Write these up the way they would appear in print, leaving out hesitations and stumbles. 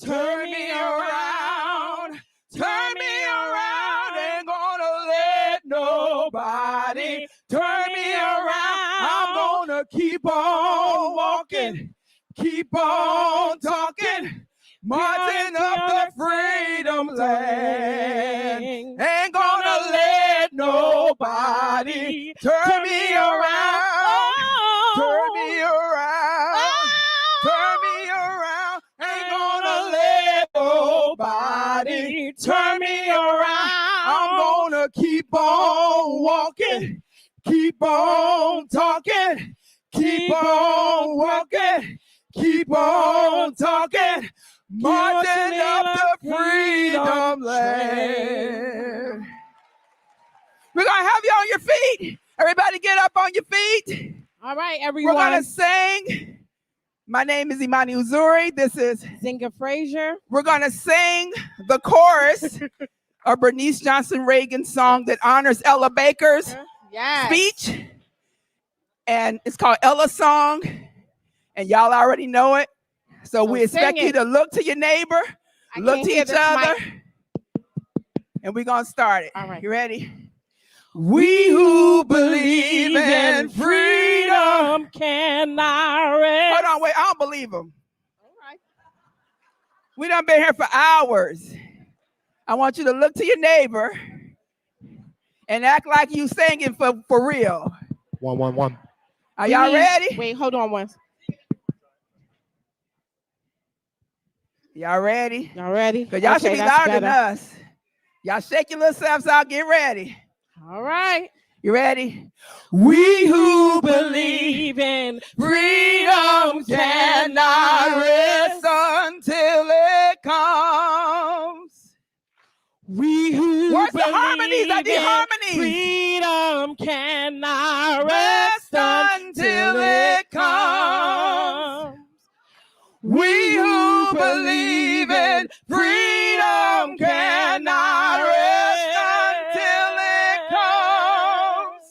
turn me around, turn me around. Ain't gonna let nobody turn me around. I'm gonna keep on walking, keep on talking, marching up the freedom land. Ain't gonna let nobody turn me around, turn me around, turn me around. Ain't gonna let nobody turn me around. I'm gonna keep on walking, keep on talking, keep on walking, keep on talking, marching up the freedom land. We're gonna have you on your feet. Everybody get up on your feet. All right, everyone. We're gonna sing. My name is Imani Uzuri. This is Zinga Frazier. We're gonna sing the chorus of Bernice Johnson Reagan's song that honors Ella Baker's speech. And it's called Ella's Song. And y'all already know it. So we expect you to look to your neighbor, look to each other, and we're gonna start it. All right. You ready? We who believe in freedom cannot rest. Hold on, wait, I don't believe them. All right. We done been here for hours. I want you to look to your neighbor and act like you singing for real. 1 1 1. Are y'all ready? Wait, hold on once. Y'all ready? Y'all ready? Because y'all should be louder than us. Y'all shake your little selves out. Get ready. All right. You ready? We who believe in freedom cannot rest until it comes. We who Where's the harmonies? I need harmonies. Freedom cannot rest until it comes. We who believe in freedom cannot rest until it comes.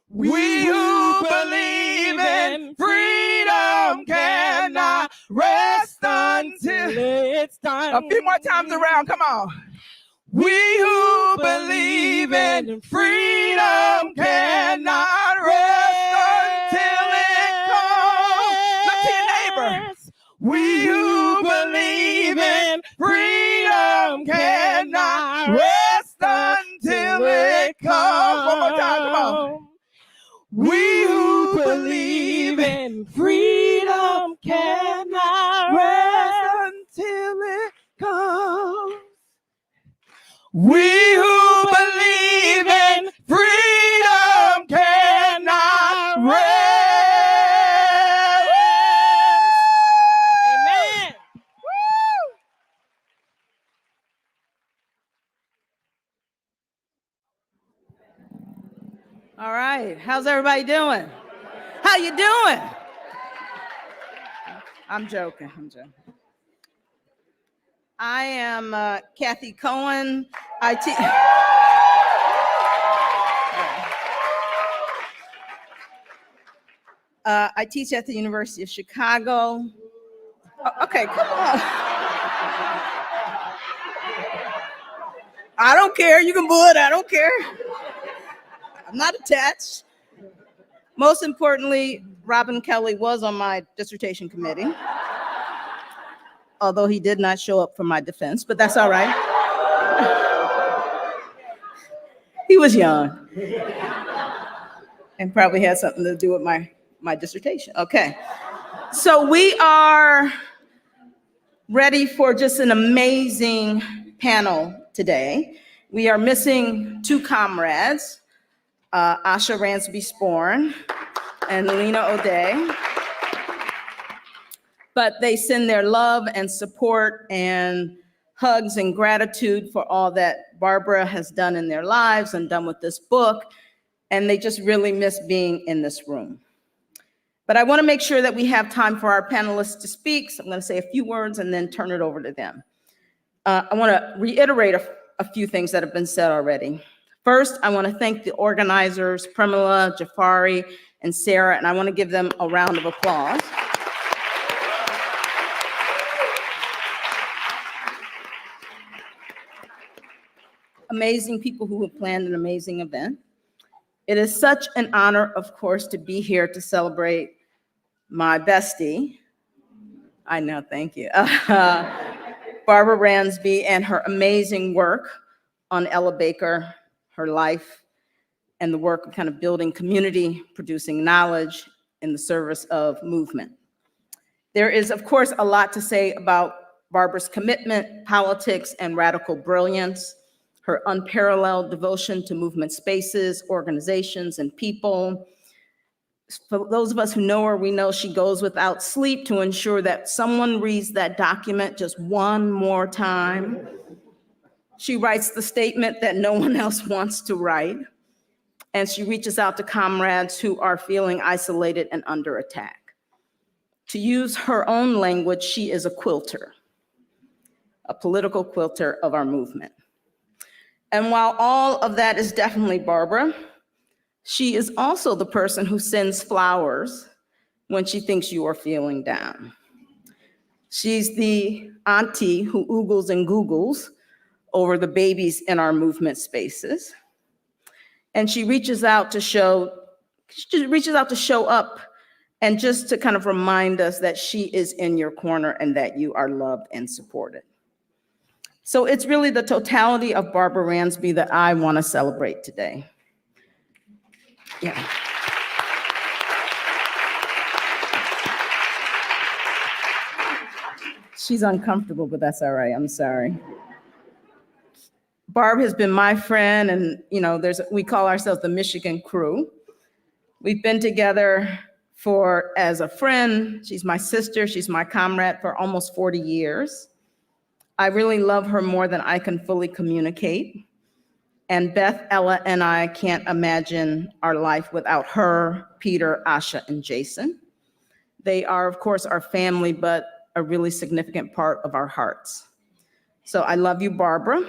We who believe in freedom cannot rest until it's done. A few more times around, come on. We who believe in freedom cannot rest until it comes. Look to your neighbor. We who believe in freedom cannot rest until it comes. One more time, come on. We who believe in freedom cannot rest until it comes. We who believe in freedom cannot rest. Amen. Woo! All right, how's everybody doing? How you doing? I'm joking. I am Cathy Cohen. I teach at the University of Chicago. Oh, okay, come on. I don't care. You can boo it. I don't care. I'm not attached. Most importantly, Robin Kelly was on my dissertation committee, although he did not show up for my defense, but that's all right. He was young and probably had something to do with my dissertation. Okay, so we are ready for just an amazing panel today. We are missing two comrades, Asha Ransby-Sporn and Leena Odeh. But they send their love and support and hugs and gratitude for all that Barbara has done in their lives and done with this book. And they just really miss being in this room. But I want to make sure that we have time for our panelists to speak. So I'm going to say a few words and then turn it over to them. I want to reiterate a few things that have been said already. First, I want to thank the organizers, Premila, Jafari, and Sarah, and I want to give them a round of applause. amazing people who have planned an amazing event. It is such an honor, of course, to be here to celebrate my bestie. I know, thank you. Barbara Ransby and her amazing work on Ella Baker, her life, and the work of kind of building community, producing knowledge in the service of movement. There is, of course, a lot to say about Barbara's commitment, politics, and radical brilliance, her unparalleled devotion to movement spaces, organizations, and people. For those of us who know her, we know she goes without sleep to ensure that someone reads that document just one more time. She writes the statement that no one else wants to write, and she reaches out to comrades who are feeling isolated and under attack. To use her own language, she is a quilter, a political quilter of our movement. And while all of that is definitely Barbara, she is also the person who sends flowers when she thinks you are feeling down. She's the auntie who oogles and googles over the babies in our movement spaces. And she reaches out to show up and just to kind of remind us that she is in your corner and that you are loved and supported. So it's really the totality of Barbara Ransby that I want to celebrate today. Yeah. She's uncomfortable, but that's all right. I'm sorry. Barb has been my friend, and we call ourselves the Michigan crew. We've been together as a friend. She's my sister, she's my comrade for almost 40 years. I really love her more than I can fully communicate. And Beth, Ella, and I can't imagine our life without her, Peter, Asha, and Jason. They are, of course, our family, but a really significant part of our hearts. So I love you, Barbara,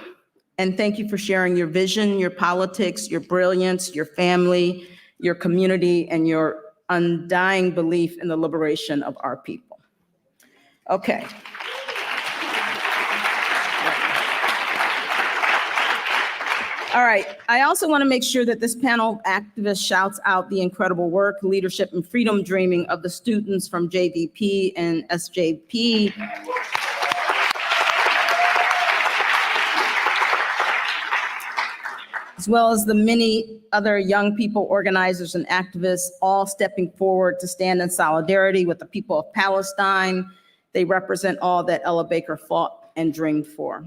and thank you for sharing your vision, your politics, your brilliance, your family, your community, and your undying belief in the liberation of our people. Okay. All right, I also want to make sure that this panel of activists shouts out the incredible work, leadership, and freedom dreaming of the students from JVP and SJP. As well as the many other young people, organizers, and activists, all stepping forward to stand in solidarity with the people of Palestine. They represent all that Ella Baker fought and dreamed for.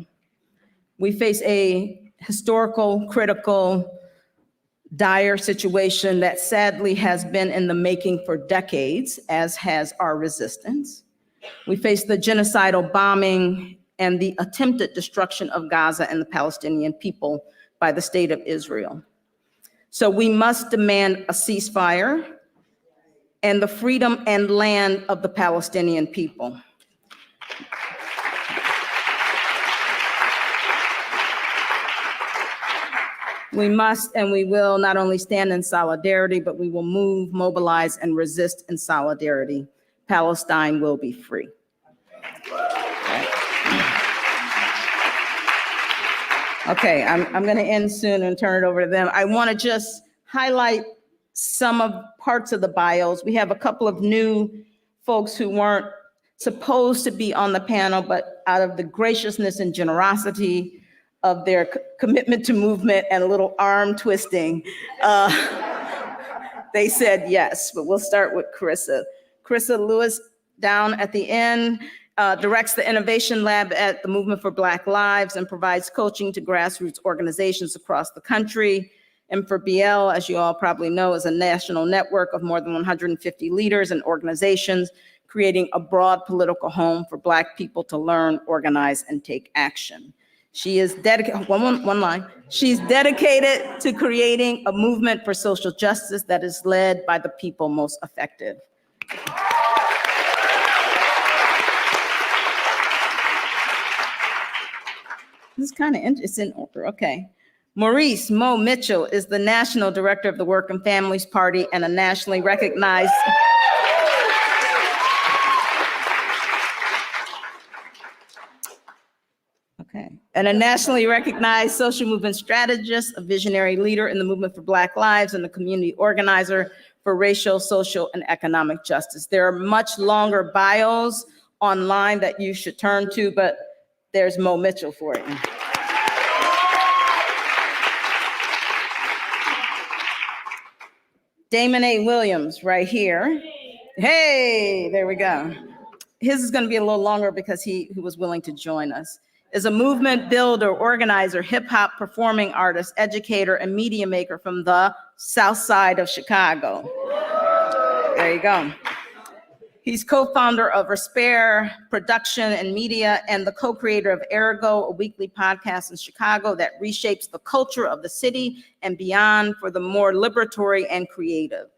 We face a historical, critical, dire situation that sadly has been in the making for decades, as has our resistance. We face the genocidal bombing and the attempted destruction of Gaza and the Palestinian people by the state of Israel. So we must demand a ceasefire and the freedom and land of the Palestinian people. We must and we will not only stand in solidarity, but we will move, mobilize, and resist in solidarity. Palestine will be free. Okay, I'm going to end soon and turn it over to them. I want to just highlight some of parts of the bios. We have a couple of new folks who weren't supposed to be on the panel, but out of the graciousness and generosity of their commitment to movement and a little arm twisting, they said yes. But we'll start with Karissa. Karissa Lewis down at the end directs the Innovation Lab at the Movement for Black Lives and provides coaching to grassroots organizations across the country. And for BL, as you all probably know, is a national network of more than 150 leaders and organizations creating a broad political home for Black people to learn, organize, and take action. She is dedicated, one line, she's dedicated to creating a movement for social justice that is led by the people most affected. This is kind of interesting, it's in order, okay. Maurice Mo Mitchell is the National Director of the Work and Families Party and a nationally recognized Okay. And a nationally recognized social movement strategist, a visionary leader in the movement for Black lives, and a community organizer for racial, social, and economic justice. There are much longer bios online that you should turn to, but there's Mo Mitchell for you. Damon A. Williams, right here. Hey, there we go. His is going to be a little longer because he was willing to join us. Is a movement builder, organizer, hip hop performing artist, educator, and media maker from the South Side of Chicago. There you go. He's co-founder of Respire Production and Media and the co-creator of Ergo, a weekly podcast in Chicago that reshapes the culture of the city and beyond for the more liberatory and creative.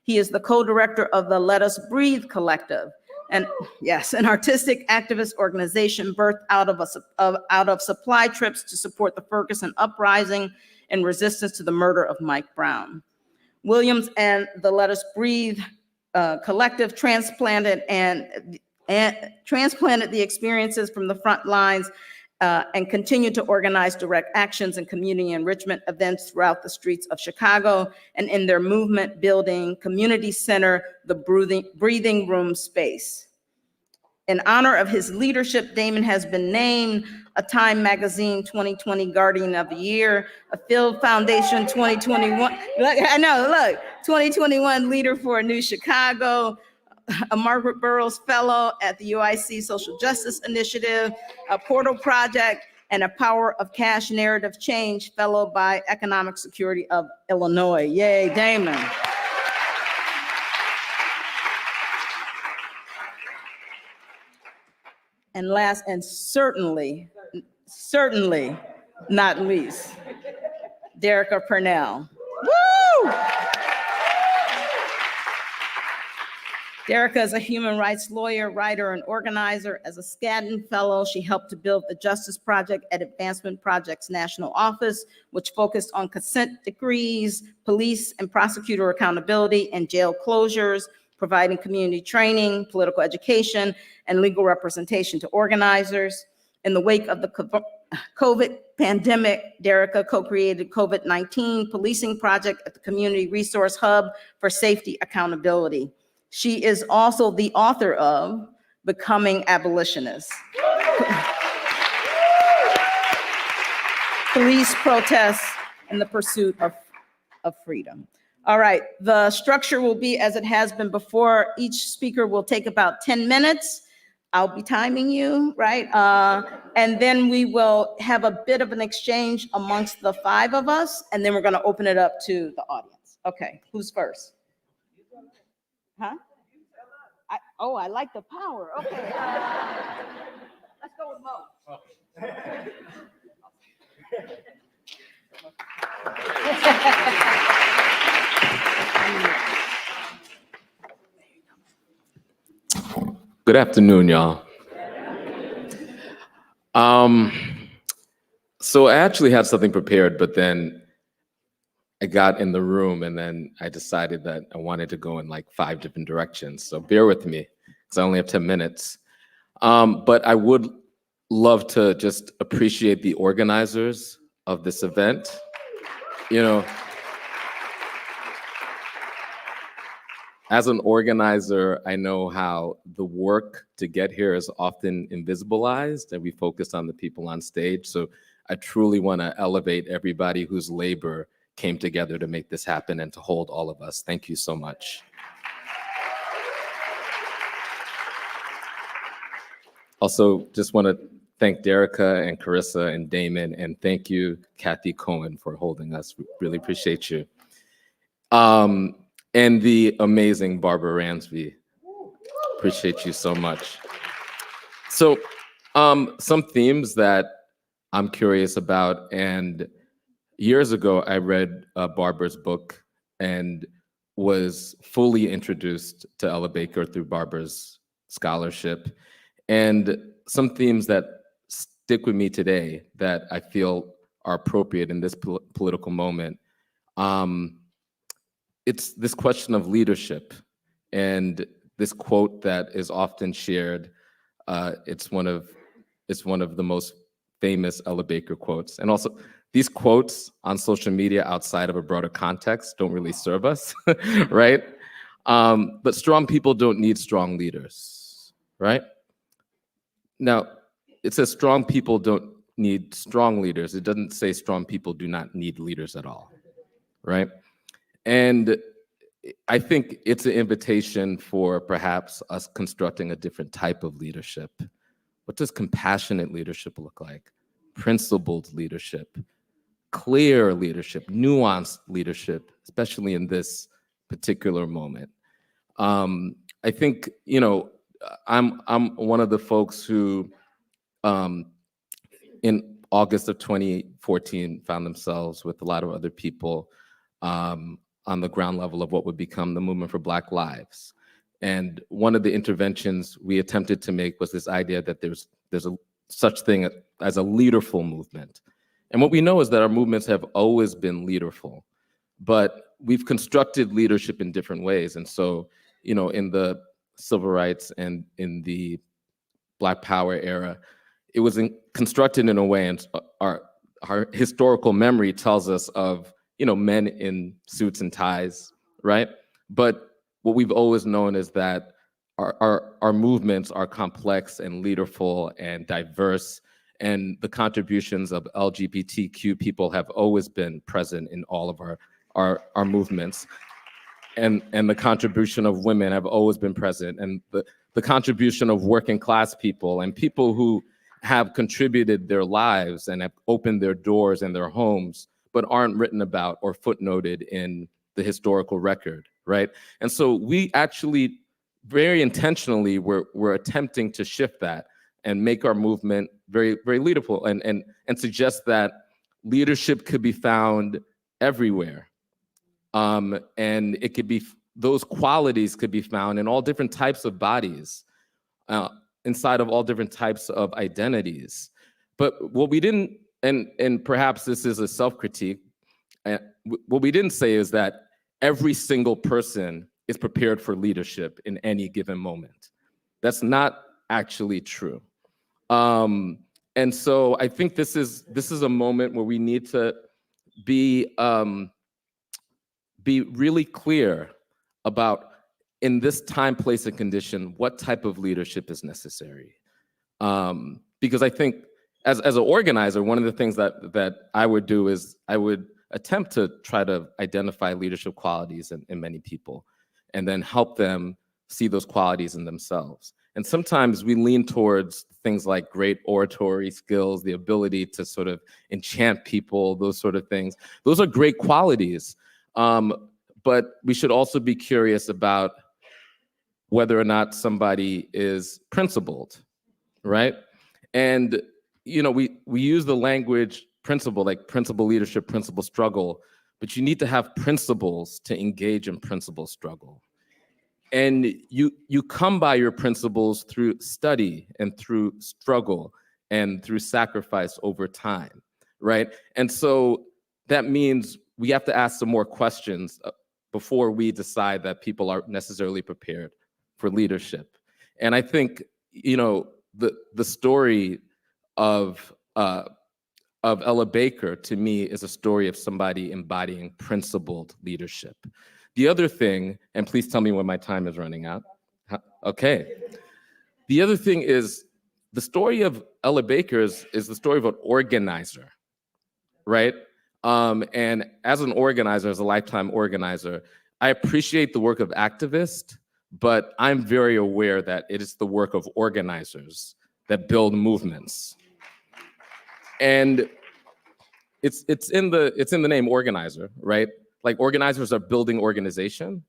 He is the co-director of the Let Us Breathe Collective, and yes, an artistic activist organization birthed out of supply trips to support the Ferguson uprising and resistance to the murder of Mike Brown. Williams and the Let Us Breathe Collective transplanted the experiences from the front lines and continue to organize direct actions and community enrichment events throughout the streets of Chicago and in their movement building community center, the Breathing Room Space. In honor of his leadership, Damon has been named a Time Magazine 2020 Guardian of the Year, a Field Foundation 2021, 2021 Leader for a New Chicago, a Margaret Burroughs Fellow at the UIC Social Justice Initiative, a Portal Project, and a Power of Cash Narrative Change Fellow by Economic Security of Illinois. Yay, Damon. And last, and certainly not least, Derica Purnell. Woo! Derica is a human rights lawyer, writer, and organizer. As a Skadden Fellow, she helped to build the Justice Project at Advancement Project's national office, which focused on consent decrees, police and prosecutor accountability, and jail closures, providing community training, political education, and legal representation to organizers. In the wake of the COVID pandemic, Derica co-created COVID-19 Policing Project at the Community Resource Hub for Safety Accountability. She is also the author of Becoming Abolitionist, Police Protests and the Pursuit of Freedom. All right, the structure will be as it has been before. Each speaker will take about 10 minutes. I'll be timing you, right? And then we will have a bit of an exchange amongst the five of us, and then we're gonna open it up to the audience. Okay, who's first? Huh? I like the power, okay. Let's go with Mo. Good afternoon, y'all. So I actually had something prepared, but then I got in the room and then I decided that I wanted to go in like 5 different directions. So bear with me, because I only have 10 minutes. But I would love to just appreciate the organizers of this event. You know, as an organizer, I know how the work to get here is often invisibilized and we focus on the people on stage. So I truly want to elevate everybody whose labor came together to make this happen and to hold all of us. Thank you so much. Also, just want to thank Derica and Karissa and Damon, and thank you, Cathy Cohen, for holding us. We really appreciate you. And the amazing Barbara Ransby. Appreciate you so much. So some themes that I'm curious about, and years ago I read Barbara's book and was fully introduced to Ella Baker through Barbara's scholarship. And some themes that stick with me today that I feel are appropriate in this political moment. It's this question of leadership, and this quote that is often shared. It's one of the most famous Ella Baker quotes. And also, these quotes on social media outside of a broader context don't really serve us, right? But strong people don't need strong leaders, right? Now, it says strong people don't need strong leaders. It doesn't say strong people do not need leaders at all, right? And I think it's an invitation for perhaps us constructing a different type of leadership. What does compassionate leadership look like? Principled leadership, clear leadership, nuanced leadership, especially in this particular moment. I think, you know, I'm one of the folks who in August of 2014 found themselves with a lot of other people on the ground level of what would become the movement for Black Lives. And one of the interventions we attempted to make was this idea that there's a such thing as a leaderful movement. And what we know is that our movements have always been leaderful, but we've constructed leadership in different ways. And so, you know, in the civil rights and in the Black Power era, it was constructed in a way, and our historical memory tells us of, you know, men in suits and ties, right? But what we've always known is that our movements are complex and leaderful and diverse, and the contributions of LGBTQ people have always been present in all of our movements. And the contribution of women have always been present, and the contribution of working class people and people who have contributed their lives and have opened their doors and their homes, but aren't written about or footnoted in the historical record, right? And so we actually very intentionally we're attempting to shift that and make our movement very, very leaderful and suggest that leadership could be found everywhere. And it could be, those qualities could be found in all different types of bodies, inside of all different types of identities. But what we didn't, and perhaps this is a self-critique, what we didn't say is that every single person is prepared for leadership in any given moment. That's not actually true. And so I think this is a moment where we need to be really clear about, in this time, place, and condition, what type of leadership is necessary. Because I think as an organizer, one of the things that I would do is I would attempt to try to identify leadership qualities in many people and then help them see those qualities in themselves. And sometimes we lean towards things like great oratory skills, the ability to sort of enchant people, those sort of things. Those are great qualities. But we should also be curious about whether or not somebody is principled, right? And, you know, we use the language principle, like principle leadership, principle struggle, but you need to have principles to engage in principle struggle. And you come by your principles through study and through struggle and through sacrifice over time, right? And so that means we have to ask some more questions before we decide that people are necessarily prepared for leadership. And I think, you know, the story of Ella Baker, to me, is a story of somebody embodying principled leadership. The other thing, and please tell me when my time is running out. Okay. The other thing is, the story of Ella Baker is the story of an organizer, right? And as an organizer, as a lifetime organizer, I appreciate the work of activists, but I'm very aware that it is the work of organizers that build movements. And it's in the name organizer, right? Like, organizers are building organization,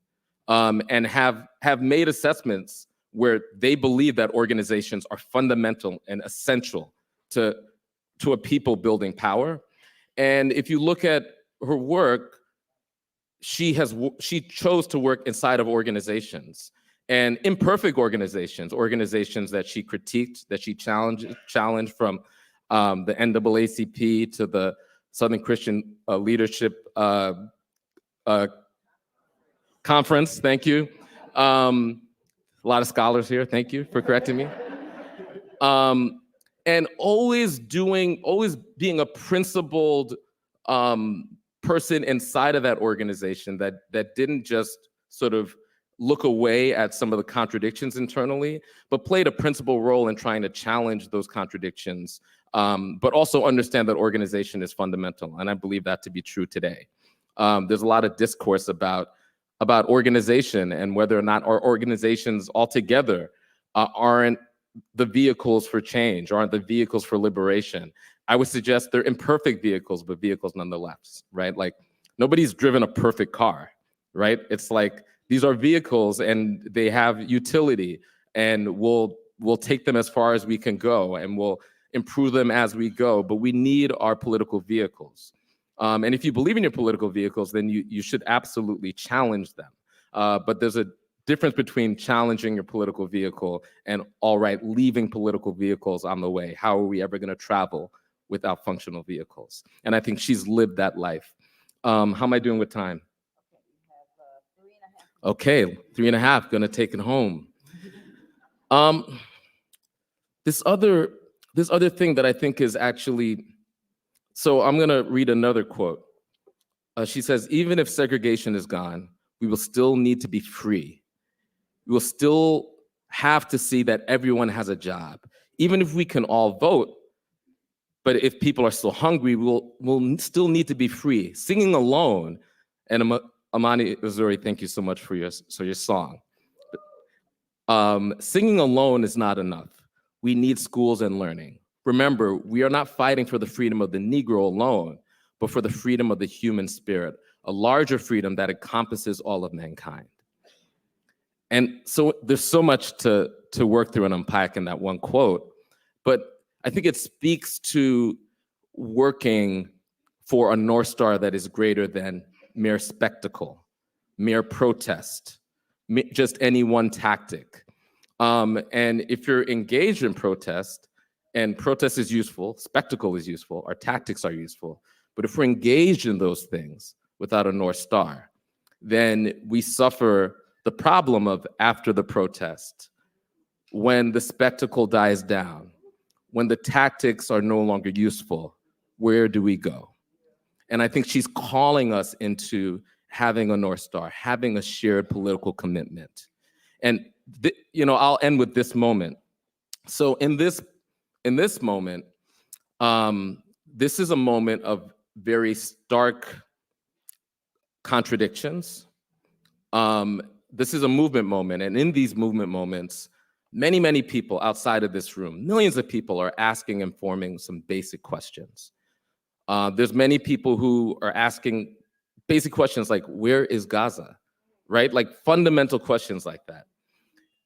and have made assessments where they believe that organizations are fundamental and essential to a people building power. And if you look at her work, she chose to work inside of organizations, and imperfect organizations that she critiqued, that she challenged from the NAACP to the Southern Christian Leadership Conference. Thank you. A lot of scholars here. Thank you for correcting me. and always being a principled person inside of that organization that didn't just sort of look away at some of the contradictions internally, but played a principal role in trying to challenge those contradictions, but also understand that organization is fundamental. And I believe that to be true today. There's a lot of discourse about organization and whether or not our organizations altogether aren't the vehicles for change, aren't the vehicles for liberation. I would suggest they're imperfect vehicles, but vehicles nonetheless, right? Like, nobody's driven a perfect car, right? It's like, these are vehicles and they have utility, and we'll take them as far as we can go, and we'll improve them as we go, but we need our political vehicles. And if you believe in your political vehicles, then you should absolutely challenge them. But there's a difference between challenging your political vehicle and, all right, leaving political vehicles on the way. How are we ever going to travel without functional vehicles? And I think she's lived that life. How am I doing with time? Okay, 3.5, gonna take it home. This other thing that I think is actually, so I'm gonna read another quote. She says, even if segregation is gone, we will still need to be free. We will still have to see that everyone has a job. Even if we can all vote, but if people are still hungry, we'll still need to be free. Singing alone, and Amani Uzuri, thank you so much for your song. Singing alone is not enough. We need schools and learning. Remember, we are not fighting for the freedom of the Negro alone, but for the freedom of the human spirit, a larger freedom that encompasses all of mankind. And so there's so much to work through and unpack in that one quote, but I think it speaks to working for a North Star that is greater than mere spectacle, mere protest, just any one tactic. And if you're engaged in protest, and protest is useful, spectacle is useful, our tactics are useful, but if we're engaged in those things without a North Star, then we suffer the problem of after the protest, when the spectacle dies down, when the tactics are no longer useful, where do we go? And I think she's calling us into having a North Star, having a shared political commitment. And I'll end with this moment. So in this moment, this is a moment of very stark contradictions. This is a movement moment, and in these movement moments, many, many people outside of this room, millions of people are asking and forming some basic questions. There's many people who are asking basic questions like, where is Gaza, right? Like fundamental questions like that.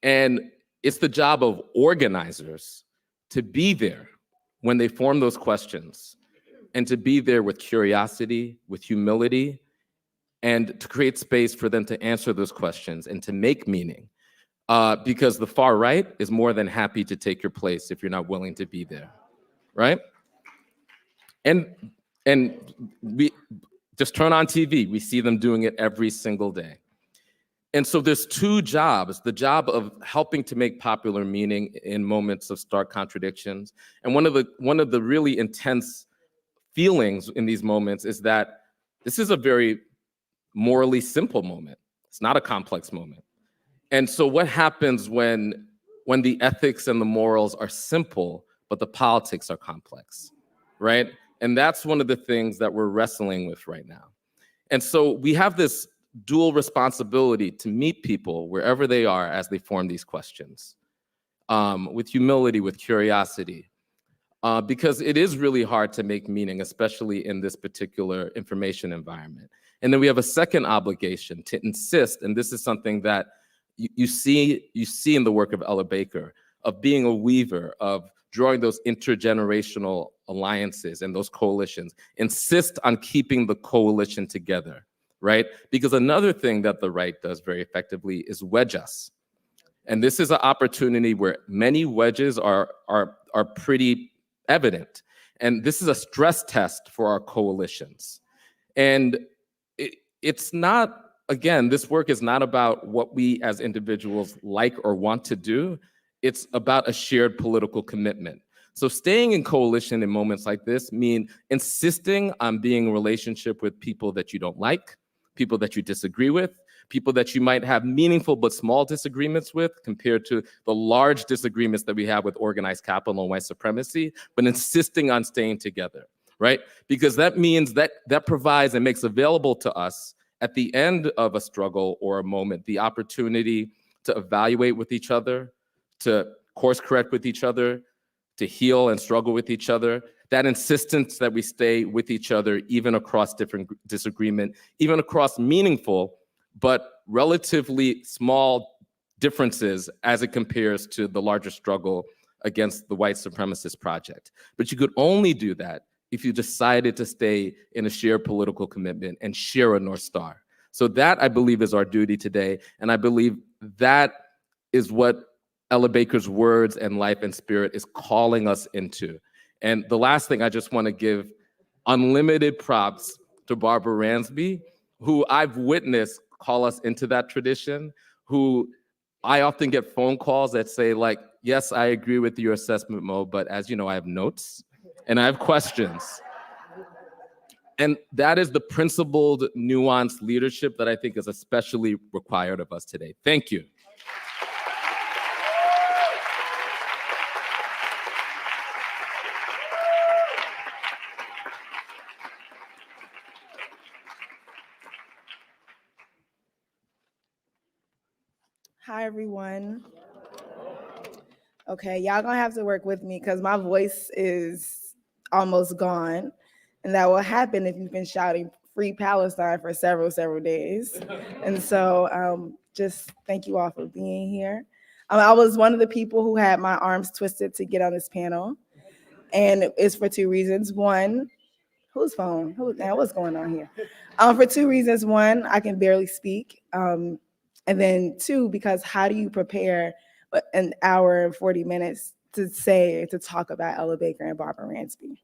And it's the job of organizers to be there when they form those questions, and to be there with curiosity, with humility, and to create space for them to answer those questions and to make meaning. Because the far right is more than happy to take your place if you're not willing to be there, right? And we just turn on TV, we see them doing it every single day. And so there's two jobs, the job of helping to make popular meaning in moments of stark contradictions. And one of the really intense feelings in these moments is that this is a very morally simple moment. It's not a complex moment. And so what happens when the ethics and the morals are simple, but the politics are complex, right? And that's one of the things that we're wrestling with right now. And so we have this dual responsibility to meet people wherever they are as they form these questions, with humility, with curiosity, because it is really hard to make meaning, especially in this particular information environment. And then we have a second obligation to insist, and this is something that you see in the work of Ella Baker, of being a weaver, of drawing those intergenerational alliances and those coalitions. Insist on keeping the coalition together, right? Because another thing that the right does very effectively is wedge us. And this is an opportunity where many wedges are pretty evident. And this is a stress test for our coalitions. And it's not, again, this work is not about what we as individuals like or want to do. It's about a shared political commitment. So staying in coalition in moments like this mean insisting on being in a relationship with people that you don't like, people that you disagree with, people that you might have meaningful but small disagreements with compared to the large disagreements that we have with organized capital and white supremacy, but insisting on staying together, right? Because that means that provides and makes available to us at the end of a struggle or a moment, the opportunity to evaluate with each other, to course correct with each other, to heal and struggle with each other. That insistence that we stay with each other, even across different disagreement, even across meaningful, but relatively small differences as it compares to the larger struggle against the white supremacist project. But you could only do that if you decided to stay in a shared political commitment and share a North Star. So that, I believe, is our duty today. And I believe that is what Ella Baker's words and life and spirit is calling us into. And the last thing, I just want to give unlimited props to Barbara Ransby, who I've witnessed call us into that tradition, who I often get phone calls that say, like, yes, I agree with your assessment, Mo, but as you know, I have notes and I have questions. And that is the principled, nuanced leadership that I think is especially required of us today. Thank you. Hi, everyone. Okay, y'all gonna have to work with me because my voice is almost gone. And that will happen if you've been shouting Free Palestine for several days. And so just thank you all for being here. I was one of the people who had my arms twisted to get on this panel. And it's for two reasons. One, whose phone? What's going on here? For two reasons. One, I can barely speak. And then two, because how do you prepare an hour and 40 minutes to talk about Ella Baker and Barbara Ransby?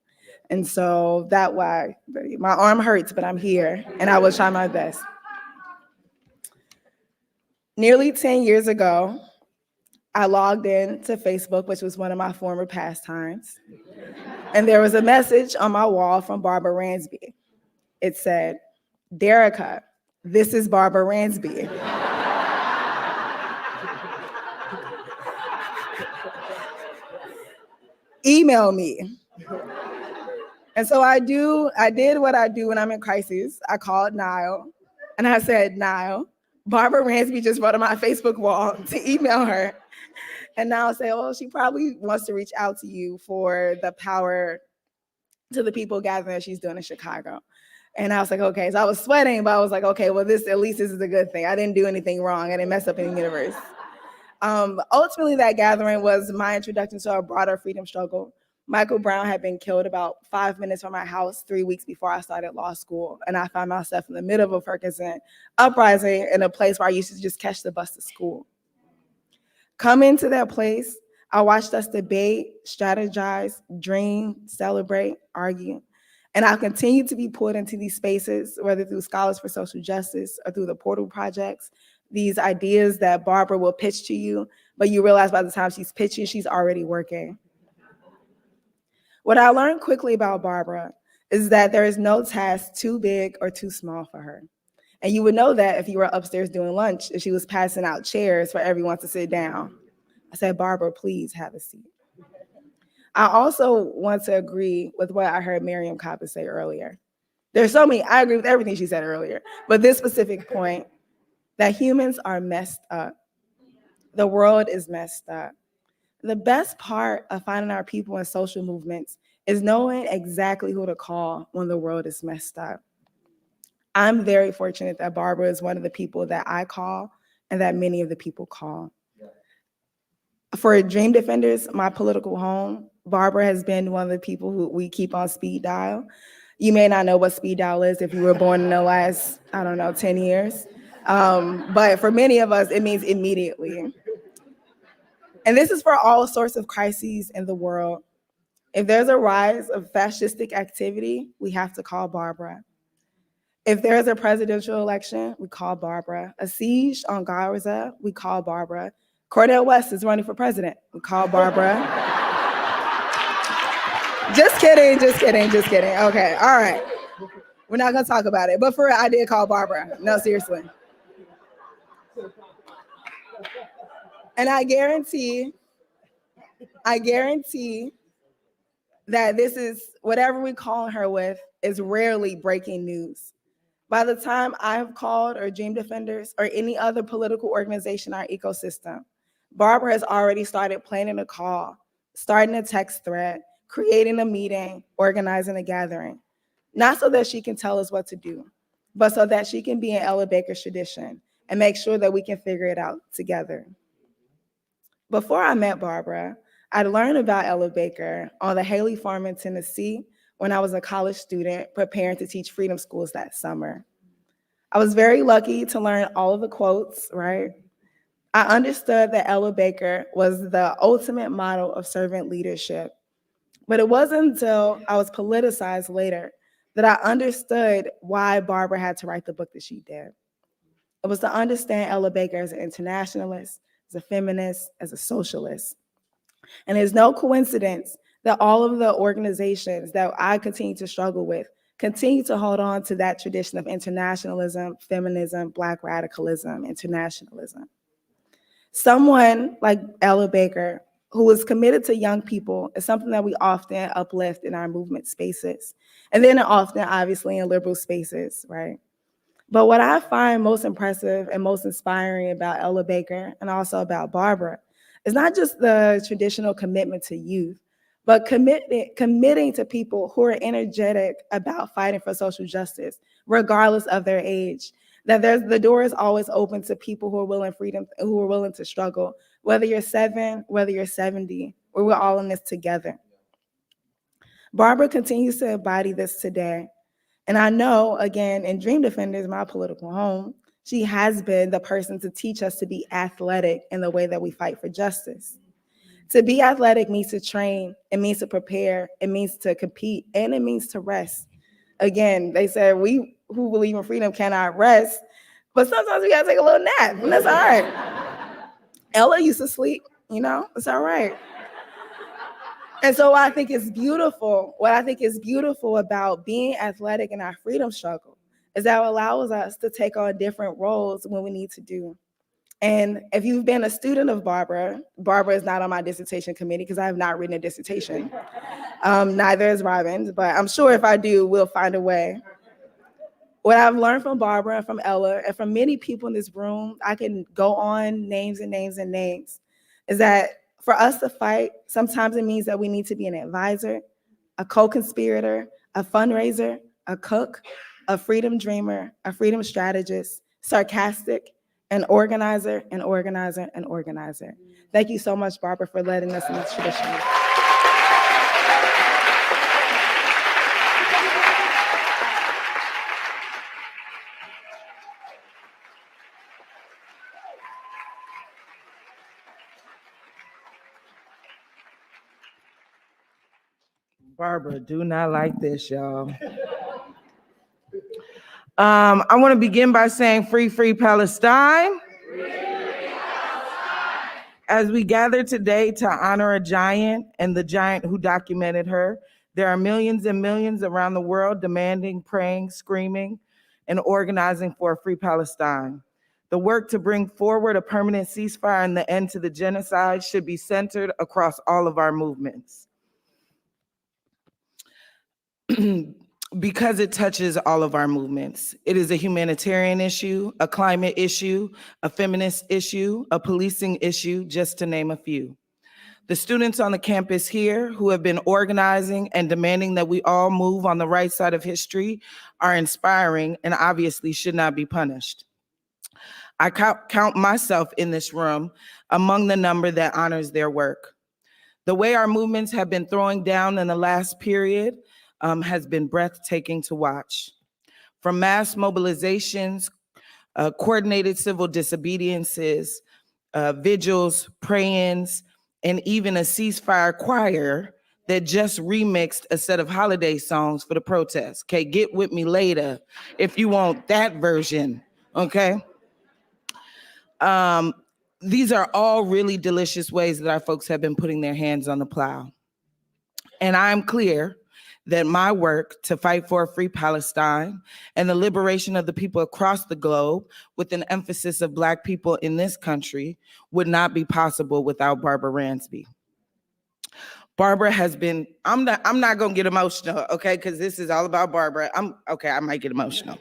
And so that's why my arm hurts, but I'm here and I will try my best. Nearly 10 years ago, I logged in to Facebook, which was one of my former pastimes. And there was a message on my wall from Barbara Ransby. It said, "Derica, this is Barbara Ransby." Email me. And so I did what I do when I'm in crisis. I called Niall and I said, "Niall, Barbara Ransby just wrote on my Facebook wall to email her." And Niall said, "Well, she probably wants to reach out to you for the power to the people gathering that she's doing in Chicago." And I was like, okay. So I was sweating, but I was like, okay, well, at least this is a good thing. I didn't do anything wrong. I didn't mess up any universe. Ultimately, that gathering was my introduction to a broader freedom struggle. Michael Brown had been killed about 5 minutes from my house 3 weeks before I started law school. And I found myself in the middle of a Ferguson uprising in a place where I used to just catch the bus to school. Coming to that place, I watched us debate, strategize, dream, celebrate, argue. And I've continued to be pulled into these spaces, whether through Scholars for Social Justice or through the Portal projects, these ideas that Barbara will pitch to you, but you realize by the time she's pitching, she's already working. What I learned quickly about Barbara is that there is no task too big or too small for her. And you would know that if you were upstairs doing lunch and she was passing out chairs for everyone to sit down. I said, "Barbara, please have a seat." I also want to agree with what I heard Miriam Coppola say earlier. I agree with everything she said earlier, but this specific point, that humans are messed up. The world is messed up. The best part of finding our people in social movements is knowing exactly who to call when the world is messed up. I'm very fortunate that Barbara is one of the people that I call and that many of the people call. For Dream Defenders, my political home, Barbara has been one of the people who we keep on speed dial. You may not know what speed dial is if you were born in the last, 10 years. But for many of us, it means immediately. And this is for all sorts of crises in the world. If there's a rise of fascistic activity, we have to call Barbara. If there's a presidential election, we call Barbara. A siege on Gaza, we call Barbara. Cornel West is running for president, we call Barbara. Just kidding. Okay, all right. We're not gonna talk about it. But for real, I did call Barbara. No, seriously. And I guarantee that this is, whatever we call her with, is rarely breaking news. By the time I have called, or Dream Defenders or any other political organization in our ecosystem, Barbara has already started planning a call, starting a text thread, creating a meeting, organizing a gathering. Not so that she can tell us what to do, but so that she can be in Ella Baker's tradition and make sure that we can figure it out together. Before I met Barbara, I'd learned about Ella Baker on the Haley Farm in Tennessee when I was a college student preparing to teach freedom schools that summer. I was very lucky to learn all of the quotes, right? I understood that Ella Baker was the ultimate model of servant leadership. But it wasn't until I was politicized later that I understood why Barbara had to write the book that she did. It was to understand Ella Baker as an internationalist, as a feminist, as a socialist. And there's no coincidence that all of the organizations that I continue to struggle with continue to hold on to that tradition of internationalism, feminism, Black radicalism, internationalism. Someone like Ella Baker, who is committed to young people, is something that we often uplift in our movement spaces. And then often, obviously, in liberal spaces, right? But what I find most impressive and most inspiring about Ella Baker, and also about Barbara, is not just the traditional commitment to youth, but committing to people who are energetic about fighting for social justice, regardless of their age. That the door is always open to people who are willing to struggle, whether you're 7, whether you're 70, or we're all in this together. Barbara continues to embody this today. And I know, again, in Dream Defenders, my political home, she has been the person to teach us to be athletic in the way that we fight for justice. To be athletic means to train, it means to prepare, it means to compete, and it means to rest. Again, they said we who believe in freedom cannot rest, but sometimes we gotta take a little nap, and that's all right. Ella used to sleep, it's all right. And so what I think is beautiful about being athletic in our freedom struggle is that it allows us to take on different roles when we need to do. And if you've been a student of Barbara is not on my dissertation committee because I have not written a dissertation. Neither is Robin's, but I'm sure if I do, we'll find a way. What I've learned from Barbara and from Ella and from many people in this room, I can go on names and names and names, is that for us to fight, sometimes it means that we need to be an advisor, a co-conspirator, a fundraiser, a cook, a freedom dreamer, a freedom strategist, sarcastic, an organizer, an organizer, an organizer. Thank you so much, Barbara, for letting us in this tradition. Barbara, do not like this, y'all. I want to begin by saying free, free Palestine. As we gather today to honor a giant and the giant who documented her, there are millions and millions around the world demanding, praying, screaming, and organizing for a free Palestine. The work to bring forward a permanent ceasefire and the end to the genocide should be centered across all of our movements. Because it touches all of our movements. It is a humanitarian issue, a climate issue, a feminist issue, a policing issue, just to name a few. The students on the campus here who have been organizing and demanding that we all move on the right side of history are inspiring and obviously should not be punished. I count myself in this room among the number that honors their work. The way our movements have been throwing down in the last period has been breathtaking to watch. From mass mobilizations, coordinated civil disobediences, vigils, pray-ins, and even a ceasefire choir that just remixed a set of holiday songs for the protests. Okay, get with me later if you want that version, okay? These are all really delicious ways that our folks have been putting their hands on the plow. And I'm clear that my work to fight for a free Palestine and the liberation of the people across the globe, with an emphasis of Black people in this country, would not be possible without Barbara Ransby. Barbara has been, I'm not gonna get emotional, okay? Because this is all about Barbara. I might get emotional.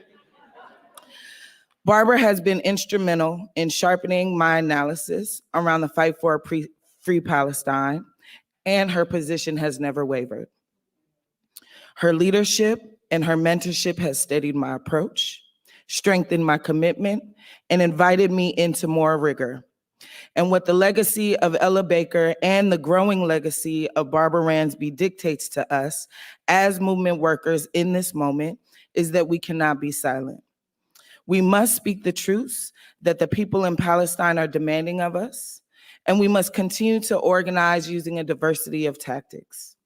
Barbara has been instrumental in sharpening my analysis around the fight for a free Palestine, and her position has never wavered. Her leadership and her mentorship has steadied my approach, strengthened my commitment, and invited me into more rigor. And what the legacy of Ella Baker and the growing legacy of Barbara Ransby dictates to us as movement workers in this moment is that we cannot be silent. We must speak the truths that the people in Palestine are demanding of us, and we must continue to organize using a diversity of tactics.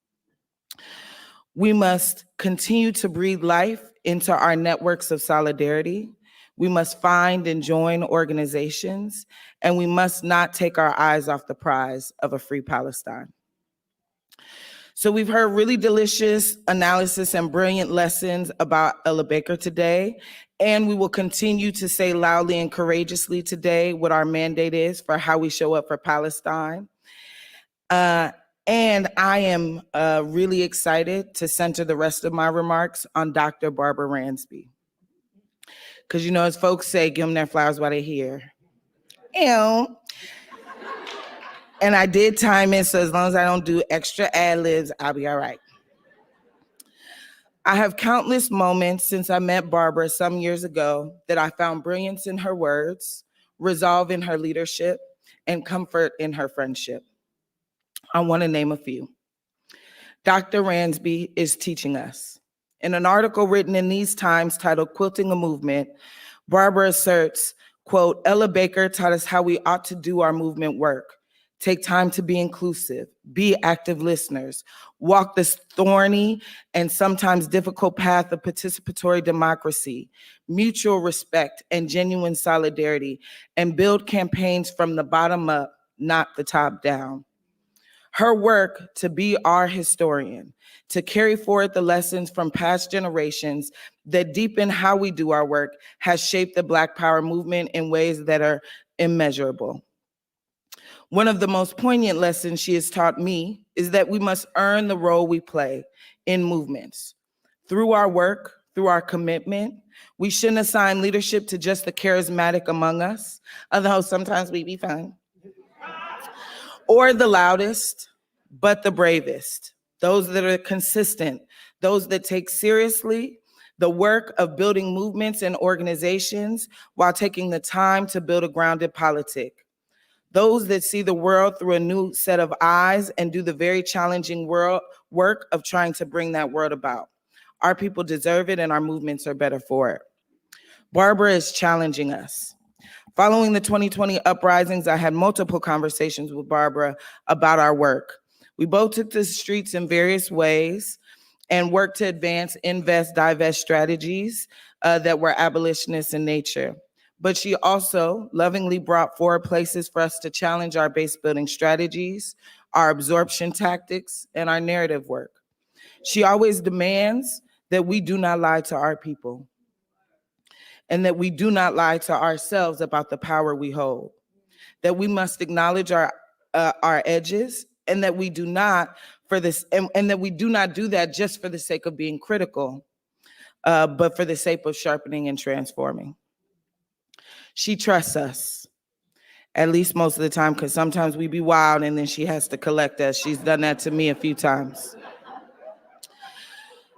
We must continue to breathe life into our networks of solidarity. We must find and join organizations, and we must not take our eyes off the prize of a free Palestine. So we've heard really delicious analysis and brilliant lessons about Ella Baker today, and we will continue to say loudly and courageously today what our mandate is for how we show up for Palestine. And I am really excited to center the rest of my remarks on Dr. Barbara Ransby. Because, you know, as folks say, give them their flowers while they're here. Ew. And I did time it, so as long as I don't do extra ad-libs, I'll be all right. I have countless moments since I met Barbara some years ago that I found brilliance in her words, resolve in her leadership, and comfort in her friendship. I want to name a few. Dr. Ransby is teaching us. In an article written in these times titled "Quilting a Movement," Barbara asserts, quote, "Ella Baker taught us how we ought to do our movement work. Take time to be inclusive, be active listeners, walk this thorny and sometimes difficult path of participatory democracy, mutual respect and genuine solidarity, and build campaigns from the bottom up, not the top down." Her work to be our historian, to carry forward the lessons from past generations that deepen how we do our work, has shaped the Black Power movement in ways that are immeasurable. One of the most poignant lessons she has taught me is that we must earn the role we play in movements. Through our work, through our commitment, we shouldn't assign leadership to just the charismatic among us, although sometimes we be fine, or the loudest, but the bravest, those that are consistent, those that take seriously the work of building movements and organizations while taking the time to build a grounded politic. Those that see the world through a new set of eyes and do the very challenging work of trying to bring that world about. Our people deserve it, and our movements are better for it. Barbara is challenging us. Following the 2020 uprisings, I had multiple conversations with Barbara about our work. We both took to the streets in various ways and worked to advance invest, divest strategies that were abolitionist in nature. But she also lovingly brought forward places for us to challenge our base building strategies, our absorption tactics, and our narrative work. She always demands that we do not lie to our people, and that we do not lie to ourselves about the power we hold, that we must acknowledge our edges, and that we do not and that we do not do that just for the sake of being critical, but for the sake of sharpening and transforming. She trusts us, at least most of the time, because sometimes we be wild and then she has to collect us. She's done that to me a few times.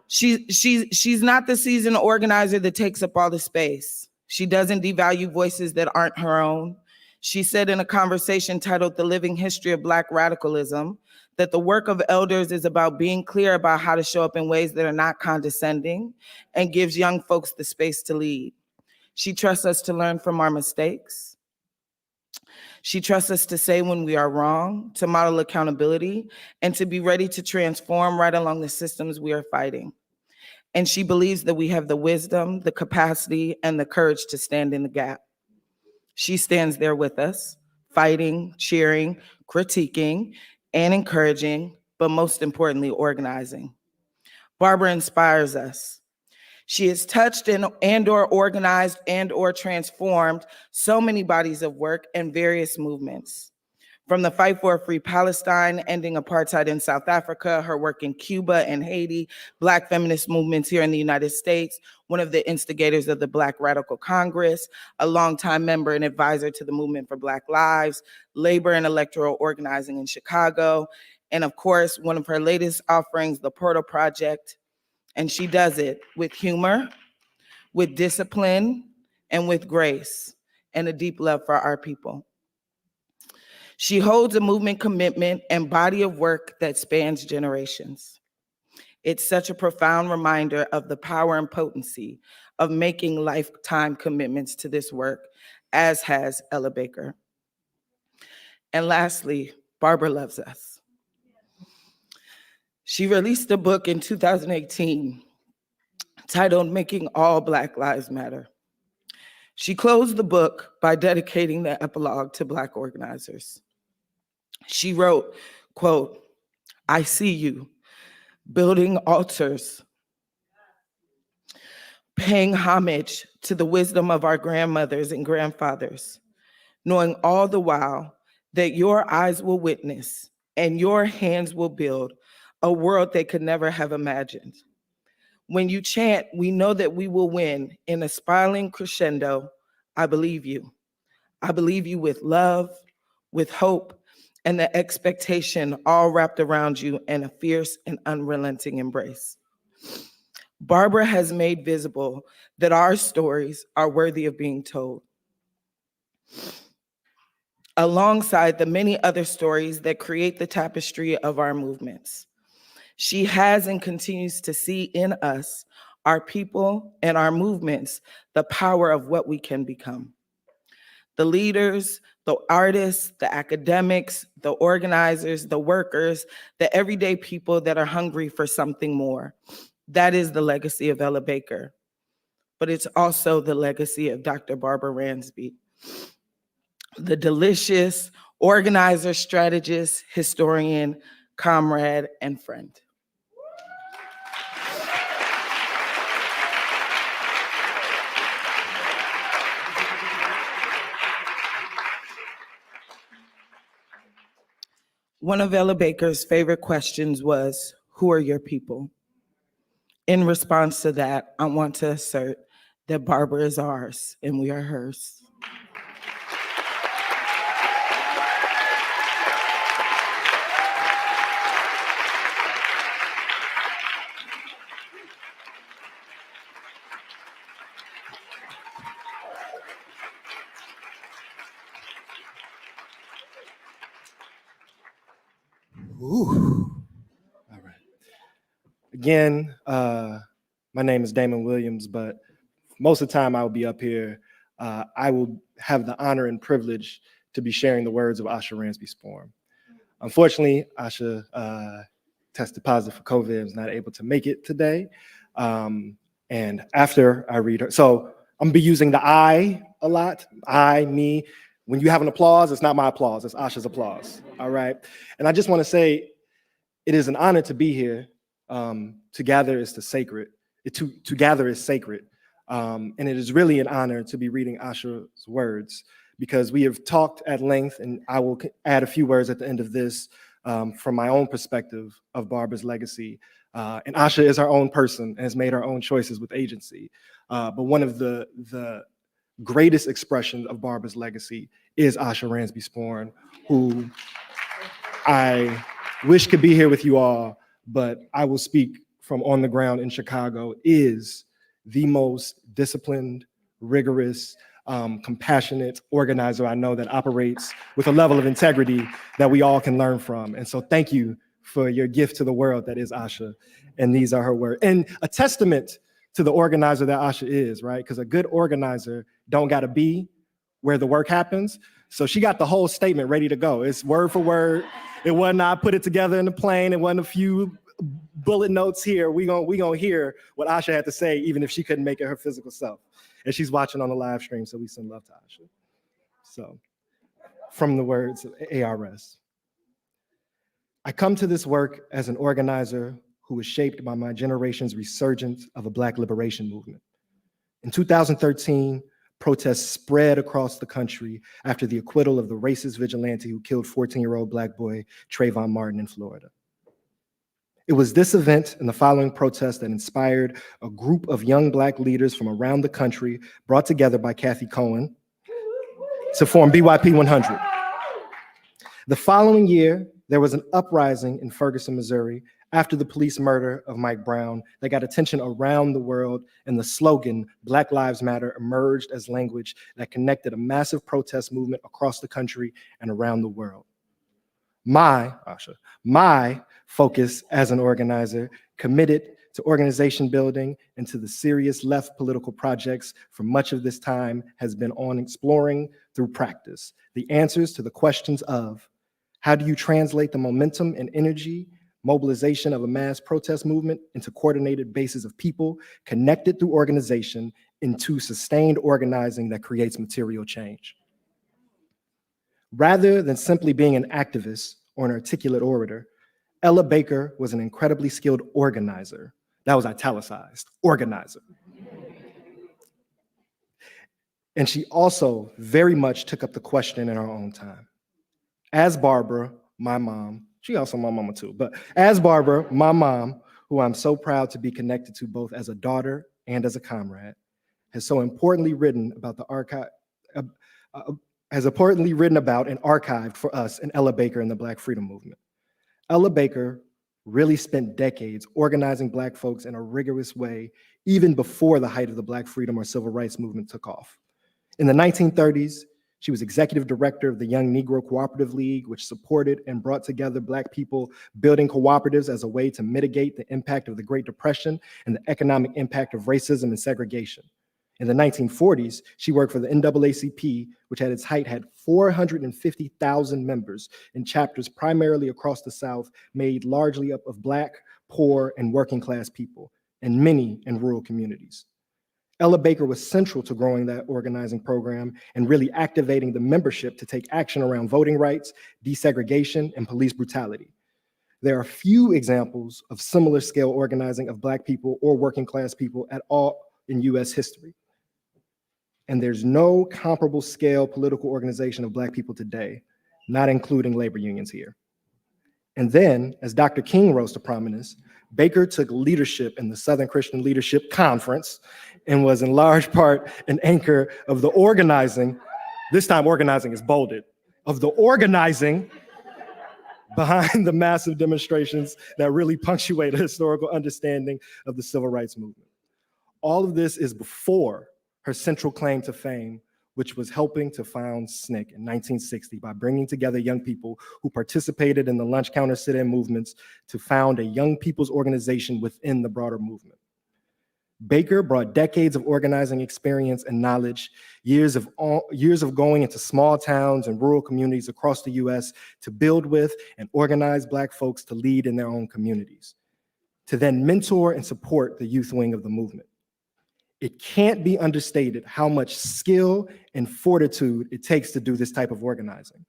She's not the seasoned organizer that takes up all the space. She doesn't devalue voices that aren't her own. She said in a conversation titled "The Living History of Black Radicalism" that the work of elders is about being clear about how to show up in ways that are not condescending and gives young folks the space to lead. She trusts us to learn from our mistakes. She trusts us to say when we are wrong, to model accountability, and to be ready to transform right along the systems we are fighting. And she believes that we have the wisdom, the capacity, and the courage to stand in the gap. She stands there with us, fighting, cheering, critiquing, and encouraging, but most importantly, organizing. Barbara inspires us. She has touched and/or organized and/or transformed so many bodies of work and various movements. From the fight for a free Palestine, ending apartheid in South Africa, her work in Cuba and Haiti, Black feminist movements here in the United States, one of the instigators of the Black Radical Congress, a longtime member and advisor to the Movement for Black Lives, labor and electoral organizing in Chicago, and of course, one of her latest offerings, the Portal Project. And she does it with humor, with discipline, and with grace, and a deep love for our people. She holds a movement commitment and body of work that spans generations. It's such a profound reminder of the power and potency of making lifetime commitments to this work, as has Ella Baker. And lastly, Barbara loves us. She released a book in 2018 titled Making All Black Lives Matter. She closed the book by dedicating the epilogue to Black organizers. She wrote, quote, "I see you building altars, paying homage to the wisdom of our grandmothers and grandfathers, knowing all the while that your eyes will witness and your hands will build a world they could never have imagined. When you chant, we know that we will win in a spiraling crescendo. I believe you. I believe you with love, with hope, and the expectation all wrapped around you in a fierce and unrelenting embrace." Barbara has made visible that our stories are worthy of being told, alongside the many other stories that create the tapestry of our movements. She has and continues to see in us, our people and our movements, the power of what we can become. The leaders, the artists, the academics, the organizers, the workers, the everyday people that are hungry for something more. That is the legacy of Ella Baker, but it's also the legacy of Dr. Barbara Ransby, the delicious organizer, strategist, historian, comrade, and friend. One of Ella Baker's favorite questions was, "Who are your people?" In response to that, I want to assert that Barbara is ours and we are hers. Ooh. All right. Again, my name is Damon Williams, but most of the time I will be up here. I will have the honor and privilege to be sharing the words of Asha Ransby-Sporn. Unfortunately, Asha tested positive for COVID and was not able to make it today. And after I read her, so I'm gonna be using the I a lot, I, me. When you have an applause, it's not my applause, it's Asha's applause, all right? And I just wanna say, it is an honor to be here. To gather is sacred. To gather is sacred. And it is really an honor to be reading Asha's words, because we have talked at length, and I will add a few words at the end of this from my own perspective of Barbara's legacy. And Asha is her own person and has made her own choices with agency. But one of the greatest expressions of Barbara's legacy is Asha Ransby-Sporn, who I wish could be here with you all, but I will speak from on the ground in Chicago, is the most disciplined, rigorous, compassionate organizer I know, that operates with a level of integrity that we all can learn from. And so thank you for your gift to the world that is Asha. And these are her words. And a testament to the organizer that Asha is, right? Because a good organizer don't gotta be where the work happens. So she got the whole statement ready to go. It's word for word. It wasn't I put it together in the plane. It wasn't a few bullet notes here. We gonna hear what Asha had to say, even if she couldn't make it her physical self. And she's watching on the live stream, so we send love to Asha. So, from the words of ARS. I come to this work as an organizer who was shaped by my generation's resurgence of a Black liberation movement. In 2013, protests spread across the country after the acquittal of the racist vigilante who killed 14-year-old Black boy Trayvon Martin in Florida. It was this event and the following protest that inspired a group of young Black leaders from around the country, brought together by Cathy Cohen, to form BYP 100. The following year, there was an uprising in Ferguson, Missouri, after the police murder of Mike Brown that got attention around the world, and the slogan, Black Lives Matter, emerged as language that connected a massive protest movement across the country and around the world. Asha, my focus as an organizer, committed to organization building and to the serious left political projects for much of this time, has been on exploring through practice the answers to the questions of how do you translate the momentum and energy, mobilization of a mass protest movement into coordinated bases of people connected through organization into sustained organizing that creates material change. Rather than simply being an activist or an articulate orator, Ella Baker was an incredibly skilled organizer. That was italicized, organizer. And she also very much took up the question in her own time. As Barbara, my mom, she also my mama too, but as Barbara, my mom, who I'm so proud to be connected to both as a daughter and as a comrade, has so importantly written about the archive, has importantly written about and archived for us in Ella Baker and the Black Freedom Movement. Ella Baker really spent decades organizing Black folks in a rigorous way, even before the height of the Black freedom or civil rights movement took off. In the 1930s, she was executive director of the Young Negro Cooperative League, which supported and brought together Black people building cooperatives as a way to mitigate the impact of the Great Depression and the economic impact of racism and segregation. In the 1940s, she worked for the NAACP, which at its height had 450,000 members in chapters primarily across the South, made largely up of Black, poor, and working class people, and many in rural communities. Ella Baker was central to growing that organizing program and really activating the membership to take action around voting rights, desegregation, and police brutality. There are few examples of similar scale organizing of Black people or working class people at all in US history. And there's no comparable scale political organization of Black people today, not including labor unions here. And then, as Dr. King rose to prominence, Baker took leadership in the Southern Christian Leadership Conference and was in large part an anchor of the organizing, this time organizing is bolded, of the organizing behind the massive demonstrations that really punctuate a historical understanding of the civil rights movement. All of this is before her central claim to fame, which was helping to found SNCC in 1960 by bringing together young people who participated in the lunch counter sit-in movements to found a young people's organization within the broader movement. Baker brought decades of organizing experience and knowledge, years of going into small towns and rural communities across the US to build with and organize Black folks to lead in their own communities, to then mentor and support the youth wing of the movement. It can't be understated how much skill and fortitude it takes to do this type of organizing.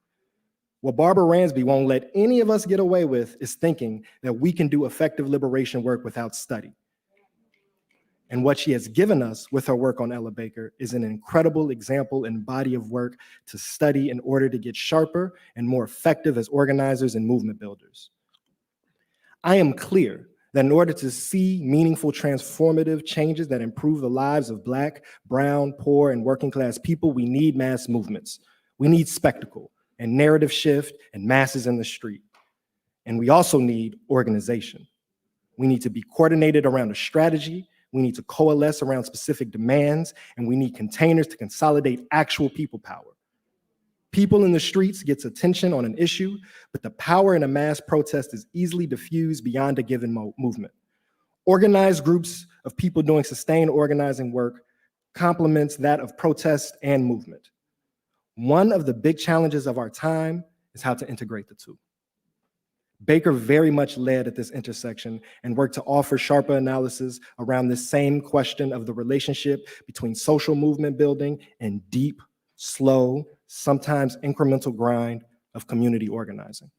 What Barbara Ransby won't let any of us get away with is thinking that we can do effective liberation work without study. And what she has given us with her work on Ella Baker is an incredible example and body of work to study in order to get sharper and more effective as organizers and movement builders. I am clear that in order to see meaningful transformative changes that improve the lives of Black, brown, poor, and working class people, we need mass movements. We need spectacle and narrative shift and masses in the street. And we also need organization. We need to be coordinated around a strategy. We need to coalesce around specific demands, and we need containers to consolidate actual people power. People in the streets gets attention on an issue, but the power in a mass protest is easily diffused beyond a given movement. Organized groups of people doing sustained organizing work complements that of protest and movement. One of the big challenges of our time is how to integrate the two. Baker very much led at this intersection and worked to offer sharper analysis around this same question of the relationship between social movement building and deep, slow, sometimes incremental grind of community organizing.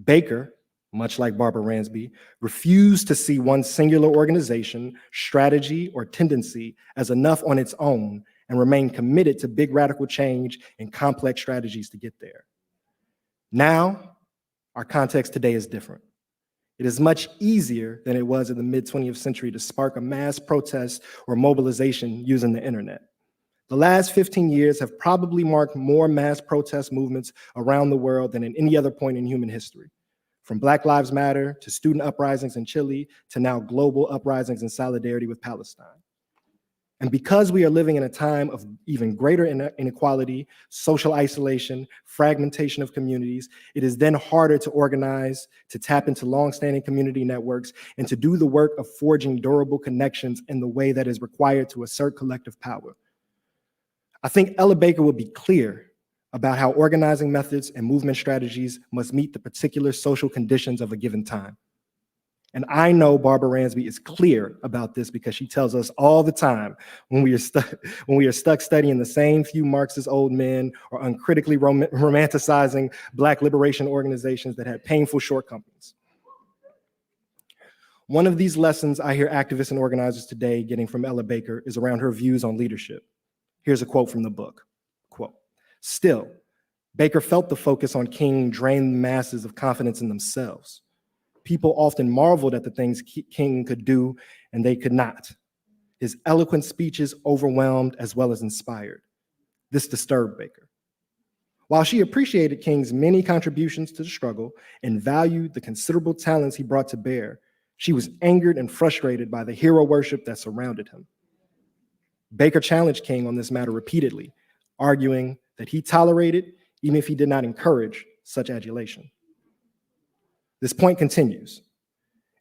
Baker, much like Barbara Ransby, refused to see one singular organization, strategy, or tendency as enough on its own and remained committed to big radical change and complex strategies to get there. Now, our context today is different. It is much easier than it was in the mid-20th century to spark a mass protest or mobilization using the internet. The last 15 years have probably marked more mass protest movements around the world than at any other point in human history. From Black Lives Matter to student uprisings in Chile to now global uprisings in solidarity with Palestine. And because we are living in a time of even greater inequality, social isolation, fragmentation of communities, it is then harder to organize, to tap into longstanding community networks, and to do the work of forging durable connections in the way that is required to assert collective power. I think Ella Baker will be clear about how organizing methods and movement strategies must meet the particular social conditions of a given time. And I know Barbara Ransby is clear about this because she tells us all the time when we are stuck studying the same few Marxist old men or uncritically romanticizing Black liberation organizations that had painful shortcomings. One of these lessons I hear activists and organizers today getting from Ella Baker is around her views on leadership. Here's a quote from the book, quote, "Still, Baker felt the focus on King drained the masses of confidence in themselves. People often marveled at the things King could do and they could not. His eloquent speeches overwhelmed as well as inspired. This disturbed Baker. While she appreciated King's many contributions to the struggle and valued the considerable talents he brought to bear, she was angered and frustrated by the hero worship that surrounded him. Baker challenged King on this matter repeatedly, arguing that he tolerated, even if he did not encourage, such adulation. This point continues.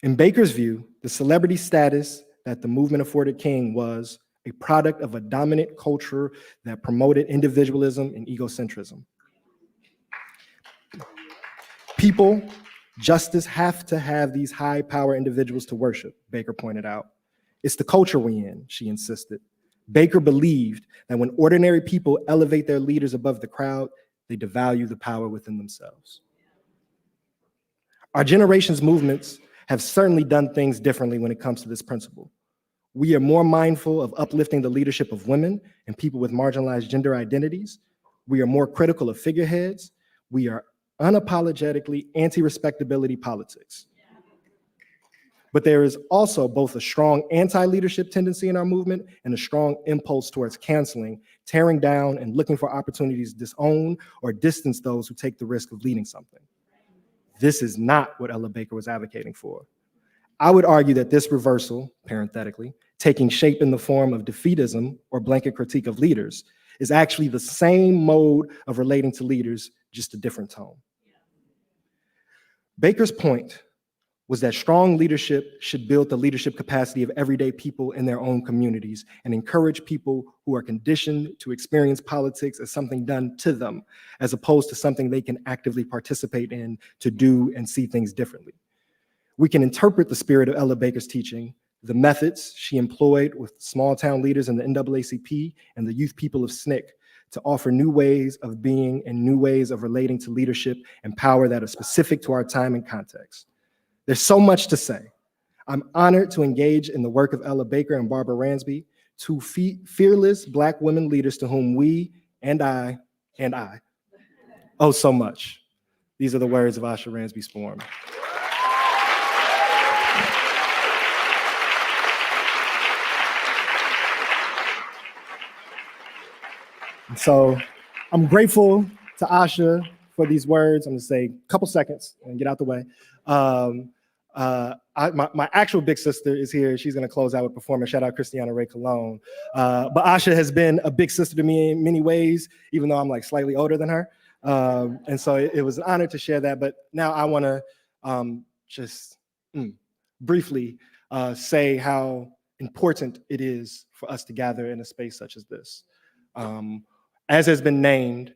In Baker's view, the celebrity status that the movement afforded King was a product of a dominant culture that promoted individualism and egocentrism. People, justice have to have these high power individuals to worship, Baker pointed out. It's the culture we're in, she insisted. Baker believed that when ordinary people elevate their leaders above the crowd, they devalue the power within themselves. Our generation's movements have certainly done things differently when it comes to this principle. We are more mindful of uplifting the leadership of women and people with marginalized gender identities. We are more critical of figureheads. We are unapologetically anti-respectability politics. But there is also both a strong anti-leadership tendency in our movement and a strong impulse towards canceling, tearing down, and looking for opportunities to disown or distance those who take the risk of leading something. This is not what Ella Baker was advocating for. I would argue that this reversal, parenthetically, taking shape in the form of defeatism or blanket critique of leaders, is actually the same mode of relating to leaders, just a different tone. Baker's point was that strong leadership should build the leadership capacity of everyday people in their own communities and encourage people who are conditioned to experience politics as something done to them, as opposed to something they can actively participate in to do and see things differently. We can interpret the spirit of Ella Baker's teaching, the methods she employed with small town leaders in the NAACP and the youth people of SNCC to offer new ways of being and new ways of relating to leadership and power that are specific to our time and context. There's so much to say. I'm honored to engage in the work of Ella Baker and Barbara Ransby, two fearless Black women leaders to whom we and I owe so much. These are the words of Asha Ransby-Sporn. So I'm grateful to Asha for these words. I'm gonna say a couple seconds and get out the way. My actual big sister is here. She's gonna close out with performance. Shout out Christiana Ray Colon. But Asha has been a big sister to me in many ways, even though I'm like slightly older than her. And so it was an honor to share that. But now I wanna just briefly say how important it is for us to gather in a space such as this. As has been named,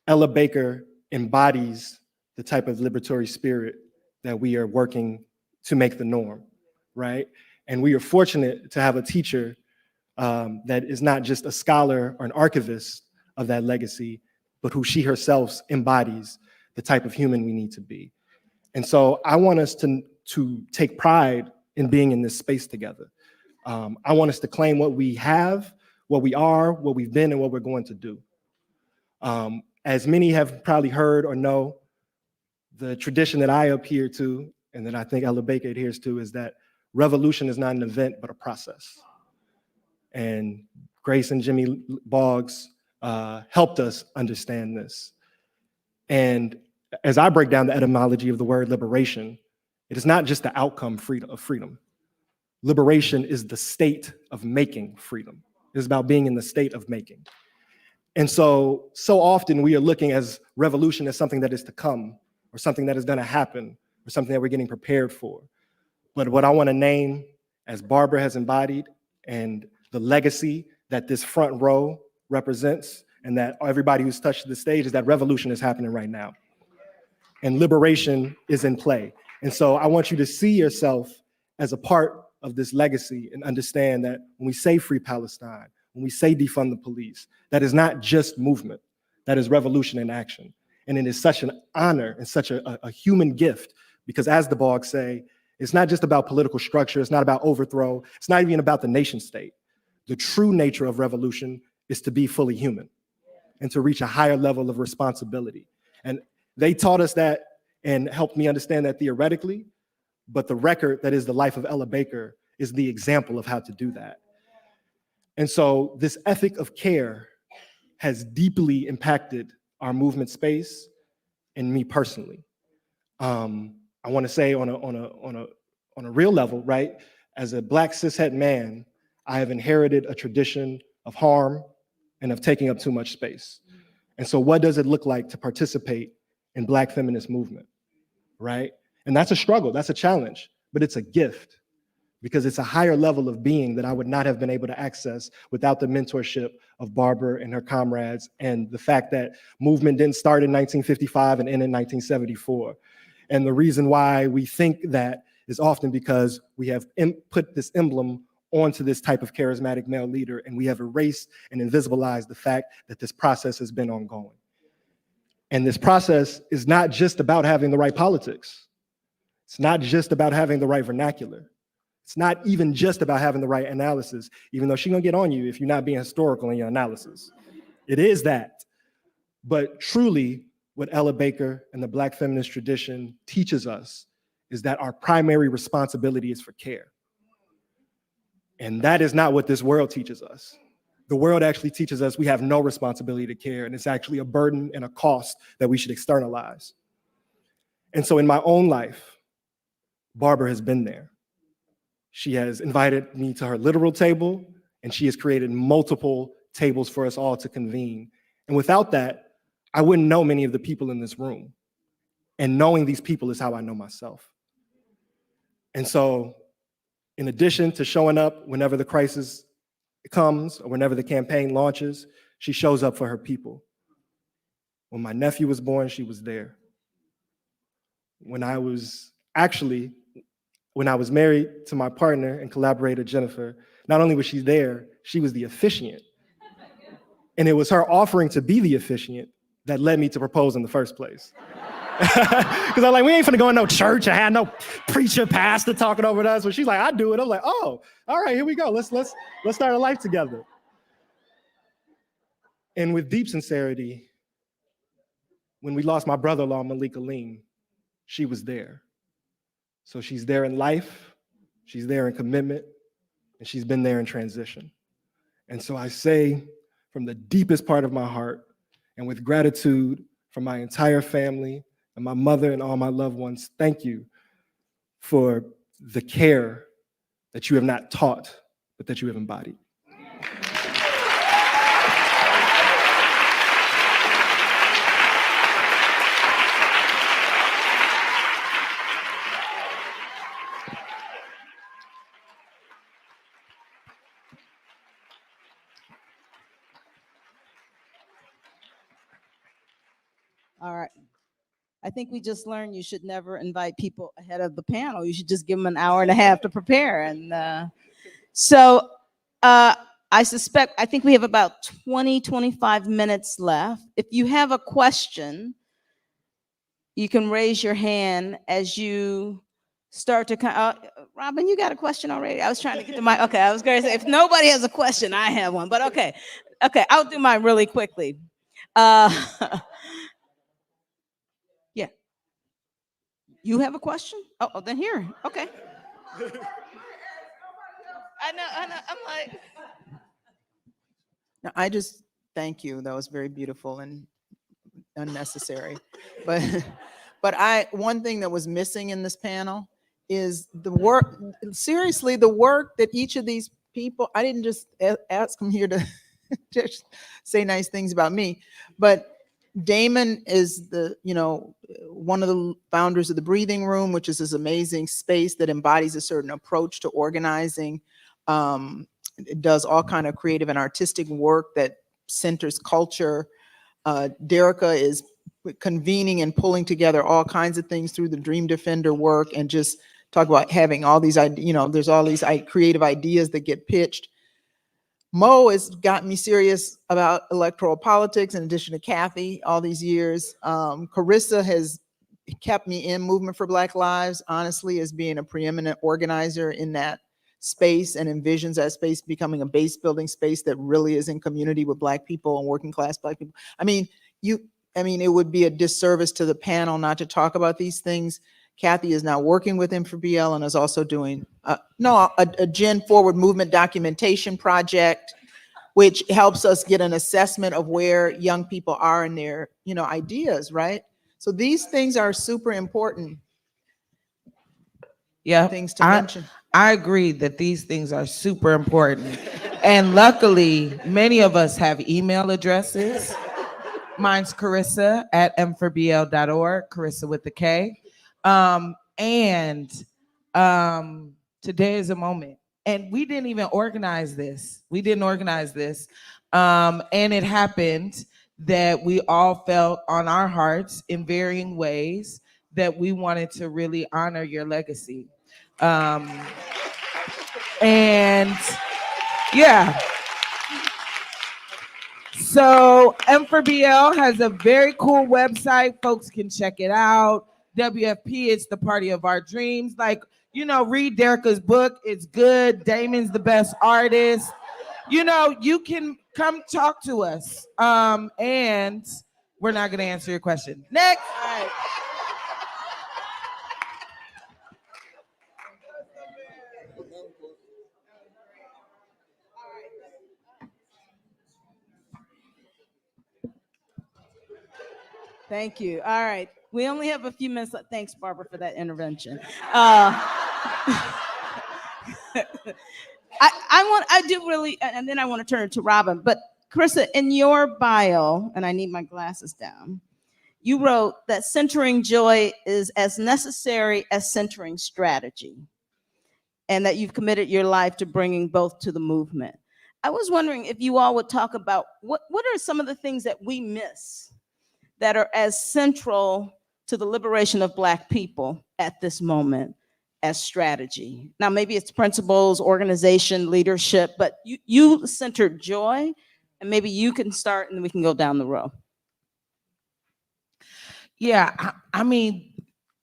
Ella Baker embodies the type of liberatory spirit that we are working to make the norm, right? And we are fortunate to have a teacher that is not just a scholar or an archivist of that legacy, but who she herself embodies the type of human we need to be. And so I want us to take pride in being in this space together. I want us to claim what we have, what we are, what we've been, and what we're going to do. As many have probably heard or know, the tradition that I adhere to, and that I think Ella Baker adheres to, is that revolution is not an event, but a process. And Grace and Jimmy Boggs helped us understand this. And as I break down the etymology of the word liberation, it is not just the outcome of freedom. Liberation is the state of making freedom. It's about being in the state of making. And so often we are looking as revolution as something that is to come, or something that is going to happen, or something that we're getting prepared for. But what I want to name, as Barbara has embodied, and the legacy that this front row represents, and that everybody who's touched the stage, is that revolution is happening right now. And liberation is in play. And so I want you to see yourself as a part of this legacy and understand that when we say free Palestine, when we say defund the police, that is not just movement, that is revolution in action. And it is such an honor and such a human gift, because as the Boggs say, it's not just about political structure, it's not about overthrow, it's not even about the nation state. The true nature of revolution is to be fully human and to reach a higher level of responsibility. And they taught us that and helped me understand that theoretically, but the record that is the life of Ella Baker is the example of how to do that. And so this ethic of care has deeply impacted our movement space and me personally. I want to say on a real level, right? As a Black cishet man, I have inherited a tradition of harm and of taking up too much space. And so what does it look like to participate in Black feminist movement, right? And that's a struggle, that's a challenge, but it's a gift, because it's a higher level of being that I would not have been able to access without the mentorship of Barbara and her comrades, and the fact that movement didn't start in 1955 and end in 1974. And the reason why we think that is often because we have put this emblem onto this type of charismatic male leader, and we have erased and invisibilized the fact that this process has been ongoing. And this process is not just about having the right politics. It's not just about having the right vernacular. It's not even just about having the right analysis, even though she's gonna get on you if you're not being historical in your analysis. It is that. But truly, what Ella Baker and the Black feminist tradition teaches us is that our primary responsibility is for care. And that is not what this world teaches us. The world actually teaches us we have no responsibility to care, and it's actually a burden and a cost that we should externalize. And so in my own life, Barbara has been there. She has invited me to her literal table, and she has created multiple tables for us all to convene. And without that, I wouldn't know many of the people in this room. And knowing these people is how I know myself. And so, in addition to showing up whenever the crisis comes or whenever the campaign launches, she shows up for her people. When my nephew was born, she was there. When I was married to my partner and collaborator, Jennifer, not only was she there, she was the officiant. And it was her offering to be the officiant that led me to propose in the first place. Because I'm like, we ain't finna go in no church and have no preacher, pastor talking over us. But she's like, I do it. I'm like, oh, all right, here we go. Let's start a life together. And with deep sincerity, when we lost my brother-in-law, Malik Aleem, she was there. So she's there in life, she's there in commitment, and she's been there in transition. And so I say from the deepest part of my heart, and with gratitude from my entire family and my mother and all my loved ones, thank you for the care that you have not taught, but that you have embodied. All right. I think we just learned you should never invite people ahead of the panel. You should just give them an hour and a half to prepare. And I think we have about 20, 25 minutes left. If you have a question, you can raise your hand as you start to come. Robin, you got a question already? I was trying to get to my, okay, I was going to say, if nobody has a question, I have one, but okay. Okay, I'll do mine really quickly. Yeah. You have a question? Oh, then here, okay. I know, I'm like. No, I just thank you. That was very beautiful and unnecessary. But one thing that was missing in this panel is the work, seriously, the work that each of these people, I didn't just ask them here to just say nice things about me, but Damon is one of the founders of the Breathing Room, which is this amazing space that embodies a certain approach to organizing. It does all kind of creative and artistic work that centers culture. Derica is convening and pulling together all kinds of things through the Dream Defender work, and just talk about having all these, there's all these creative ideas that get pitched. Mo has got me serious about electoral politics, in addition to Cathy all these years. Karissa has kept me in Movement for Black Lives, honestly, as being a preeminent organizer in that space, and envisions that space becoming a base building space that really is in community with Black people and working class Black people. I mean, it would be a disservice to the panel not to talk about these things. Cathy is now working with Info-BL and is also doing a Gen Forward Movement documentation project, which helps us get an assessment of where young people are in their ideas, right? So these things are super important. Yeah, things to mention. I agree that these things are super important. And luckily, many of us have email addresses. Mine's Karissa at m4bl.org, Karissa with the K. Today is a moment. And we didn't even organize this. And it happened that we all felt on our hearts in varying ways that we wanted to really honor your legacy. And yeah. So M4BL has a very cool website. Folks can check it out. WFP, it's the party of our dreams. Read Derica's book. It's good. Damon's the best artist. You can come talk to us. And we're not going to answer your question. Next. All right. Thank you. All right. We only have a few minutes left. Thanks, Barbara, for that intervention. I do really, and then I want to turn to Robin, but Karissa, in your bio, and I need my glasses down, you wrote that centering joy is as necessary as centering strategy, and that you've committed your life to bringing both to the movement. I was wondering if you all would talk about what are some of the things that we miss that are as central to the liberation of Black people at this moment as strategy. Now, maybe it's principles, organization, leadership, but you centered joy, and maybe you can start and we can go down the row. Yeah, I mean,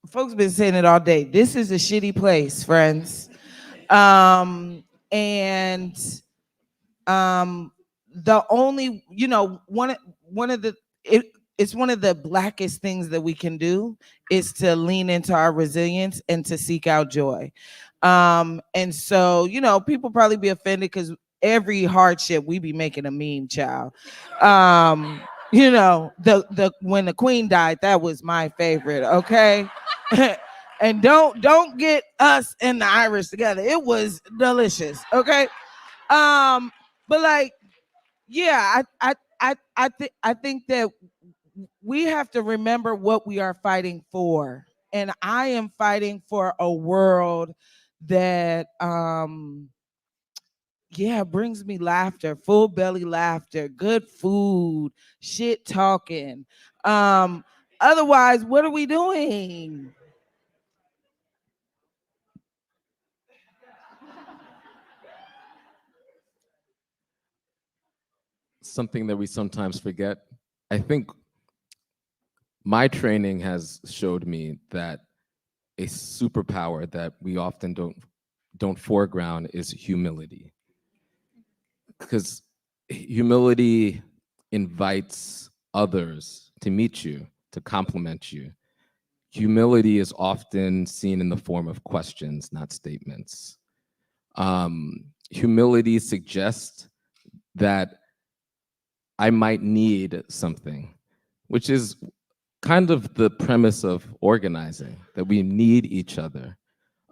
folks been saying it all day. This is a shitty place, friends. The only, it's one of the Blackest things that we can do is to lean into our resilience and to seek out joy. And so, people probably be offended because every hardship we be making a meme, child. When the Queen died, that was my favorite, okay? And don't get us and the Irish together. It was delicious, okay? But yeah, I think that we have to remember what we are fighting for. And I am fighting for a world that brings me laughter, full belly laughter, good food, shit talking. Otherwise, what are we doing? Something that we sometimes forget. I think my training has showed me that a superpower that we often don't foreground is humility, because humility invites others to meet you, to compliment you. Humility is often seen in the form of questions, not statements. Humility suggests that I might need something, which is kind of the premise of organizing, that we need each other,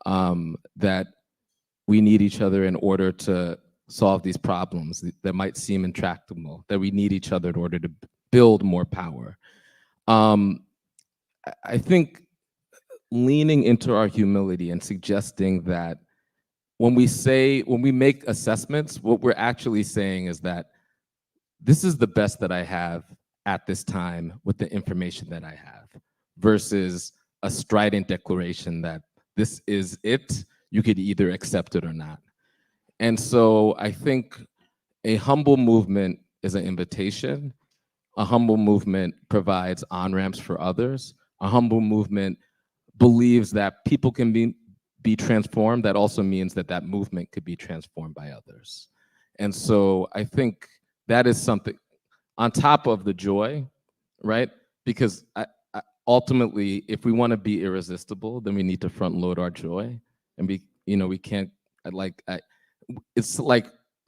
that we need each other in order to solve these problems that might seem intractable, that we need each other in order to build more power. I think leaning into our humility and suggesting that when we make assessments, what we're actually saying is that this is the best that I have at this time with the information that I have, versus a strident declaration that this is it, you could either accept it or not. And so I think a humble movement is an invitation. A humble movement provides on-ramps for others. A humble movement believes that people can be transformed. That also means that that movement could be transformed by others. And so I think that is something on top of the joy, right? Because ultimately, if we want to be irresistible, then we need to front load our joy, and we can't it's like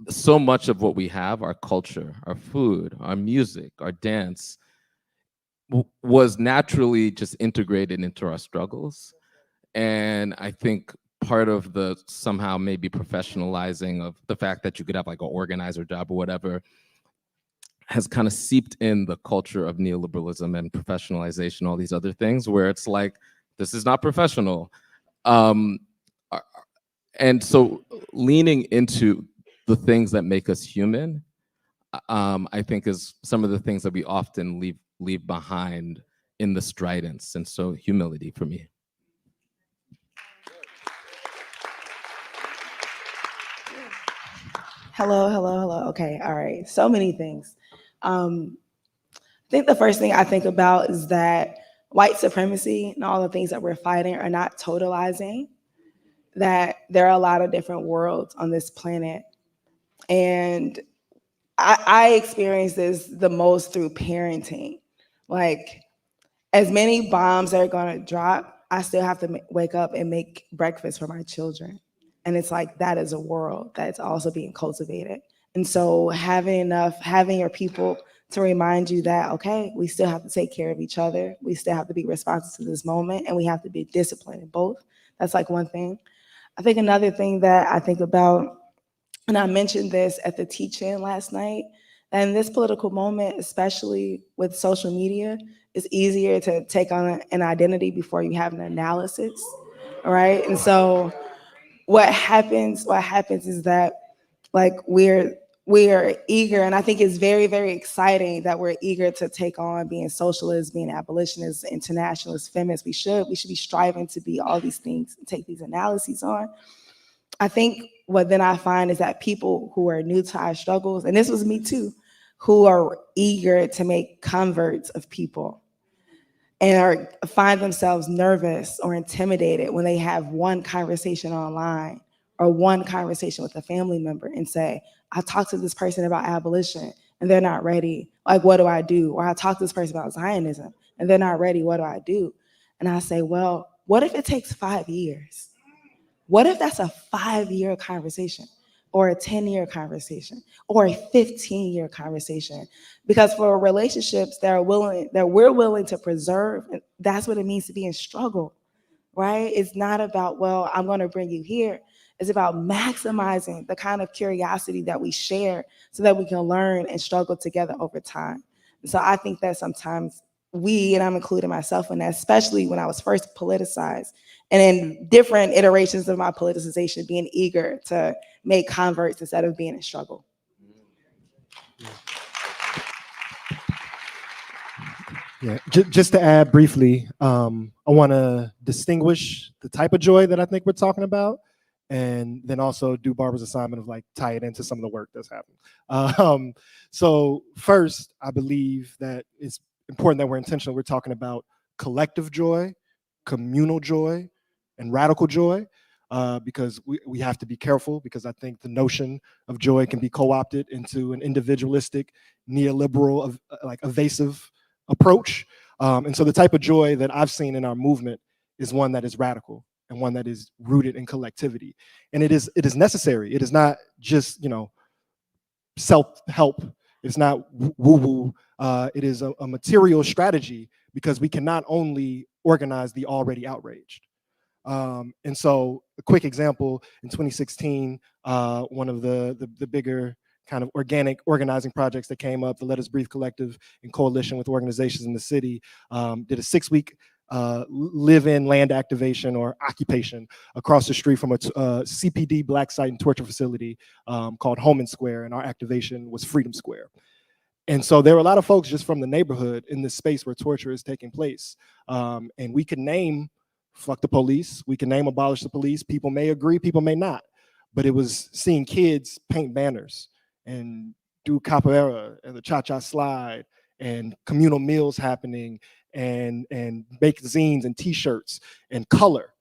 so much of what we have, our culture, our food, our music, our dance, was naturally just integrated into our struggles. And I think part of the somehow maybe professionalizing of the fact that you could have like an organizer job or whatever has kind of seeped in the culture of neoliberalism and professionalization, all these other things, where it's like, this is not professional. And so leaning into the things that make us human, I think is some of the things that we often leave behind in the stridence. And so humility for me. Hello, hello, hello. Okay, all right. So many things. I think the first thing I think about is that white supremacy and all the things that we're fighting are not totalizing, that there are a lot of different worlds on this planet. And I experience this the most through parenting. Like, as many bombs are going to drop, I still have to wake up and make breakfast for my children. And it's like, that is a world that's also being cultivated. And so having your people to remind you that, okay, we still have to take care of each other. We still have to be responsive to this moment, and we have to be disciplined in both. That's like one thing. I think another thing that I think about, and I mentioned this at the teach-in last night, and in this political moment, especially with social media, it's easier to take on an identity before you have an analysis, right? And so what happens is that, like, we are eager, and I think it's very, very exciting that we're eager to take on being socialists, being abolitionists, internationalists, feminists. We should be striving to be all these things and take these analyses on. I think what then I find is that people who are new to our struggles, and this was me too, who are eager to make converts of people and find themselves nervous or intimidated when they have one conversation online or one conversation with a family member and say, I talked to this person about abolition and they're not ready. Like, what do I do? Or I talked to this person about Zionism and they're not ready. What do I do? And I say, well, what if it takes 5 years? What if that's a 5-year conversation, or a 10-year conversation, or a 15-year conversation? Because for relationships that we're willing to preserve, that's what it means to be in struggle, right? It's not about, well, I'm going to bring you here. It's about maximizing the kind of curiosity that we share so that we can learn and struggle together over time. And so I think that sometimes we, and I'm including myself in that, especially when I was first politicized, and in different iterations of my politicization, being eager to make converts instead of being in struggle. Yeah, just to add briefly, I want to distinguish the type of joy that I think we're talking about, and then also do Barbara's assignment of like tie it into some of the work that's happening. So first, I believe that it's important that we're intentional. We're talking about collective joy, communal joy, and radical joy, because we have to be careful, because I think the notion of joy can be co-opted into an individualistic, neoliberal, like evasive approach. And so the type of joy that I've seen in our movement is one that is radical and one that is rooted in collectivity. And it is necessary. It is not just, self-help. It's not woo-woo. It is a material strategy, because we can not only organize the already outraged. And so a quick example, in 2016, one of the bigger kind of organic organizing projects that came up, the Let Us Breathe Collective, in coalition with organizations in the city, did a 6-week live-in land activation or occupation across the street from a CPD black site and torture facility called Homan Square, and our activation was Freedom Square. And so there were a lot of folks just from the neighborhood in this space where torture is taking place. And we can name fuck the police, we can name abolish the police. People may agree, people may not. But it was seeing kids paint banners and do capoeira and the cha-cha slide and communal meals happening and make zines and t-shirts and color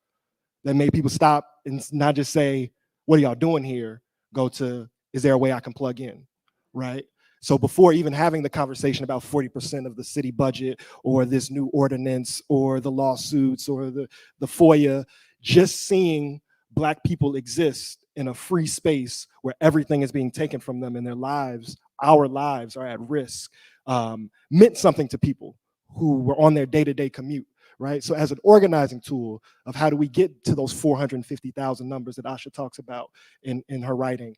that made people stop and not just say, what are y'all doing here? Go to, is there a way I can plug in, right? So before even having the conversation about 40% of the city budget or this new ordinance or the lawsuits or the FOIA, just seeing Black people exist in a free space where everything is being taken from them and their lives, our lives are at risk, meant something to people who were on their day-to-day commute, right? So as an organizing tool of how do we get to those 450,000 numbers that Asha talks about in her writing,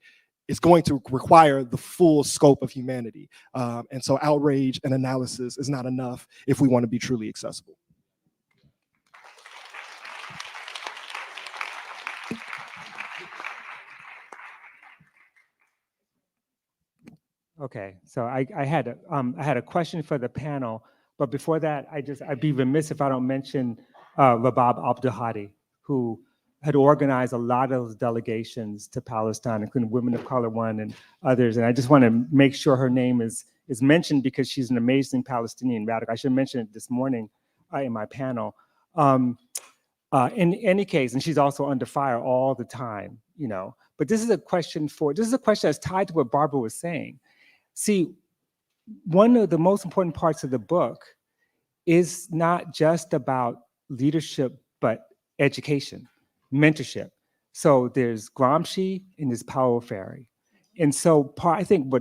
it's going to require the full scope of humanity. And so outrage and analysis is not enough if we want to be truly accessible. Okay, so I had a question for the panel, but before that, I'd be remiss if I don't mention Rabab Abdulhadi, who had organized a lot of delegations to Palestine, including Women of Color One and others. And I just want to make sure her name is mentioned, because she's an amazing Palestinian radical. I should mention it this morning in my panel. In any case, and she's also under fire all the time, But this is a question that's tied to what Barbara was saying. See, one of the most important parts of the book is not just about leadership, but education, mentorship. So there's Gramsci and there's Paulo Freire. And so I think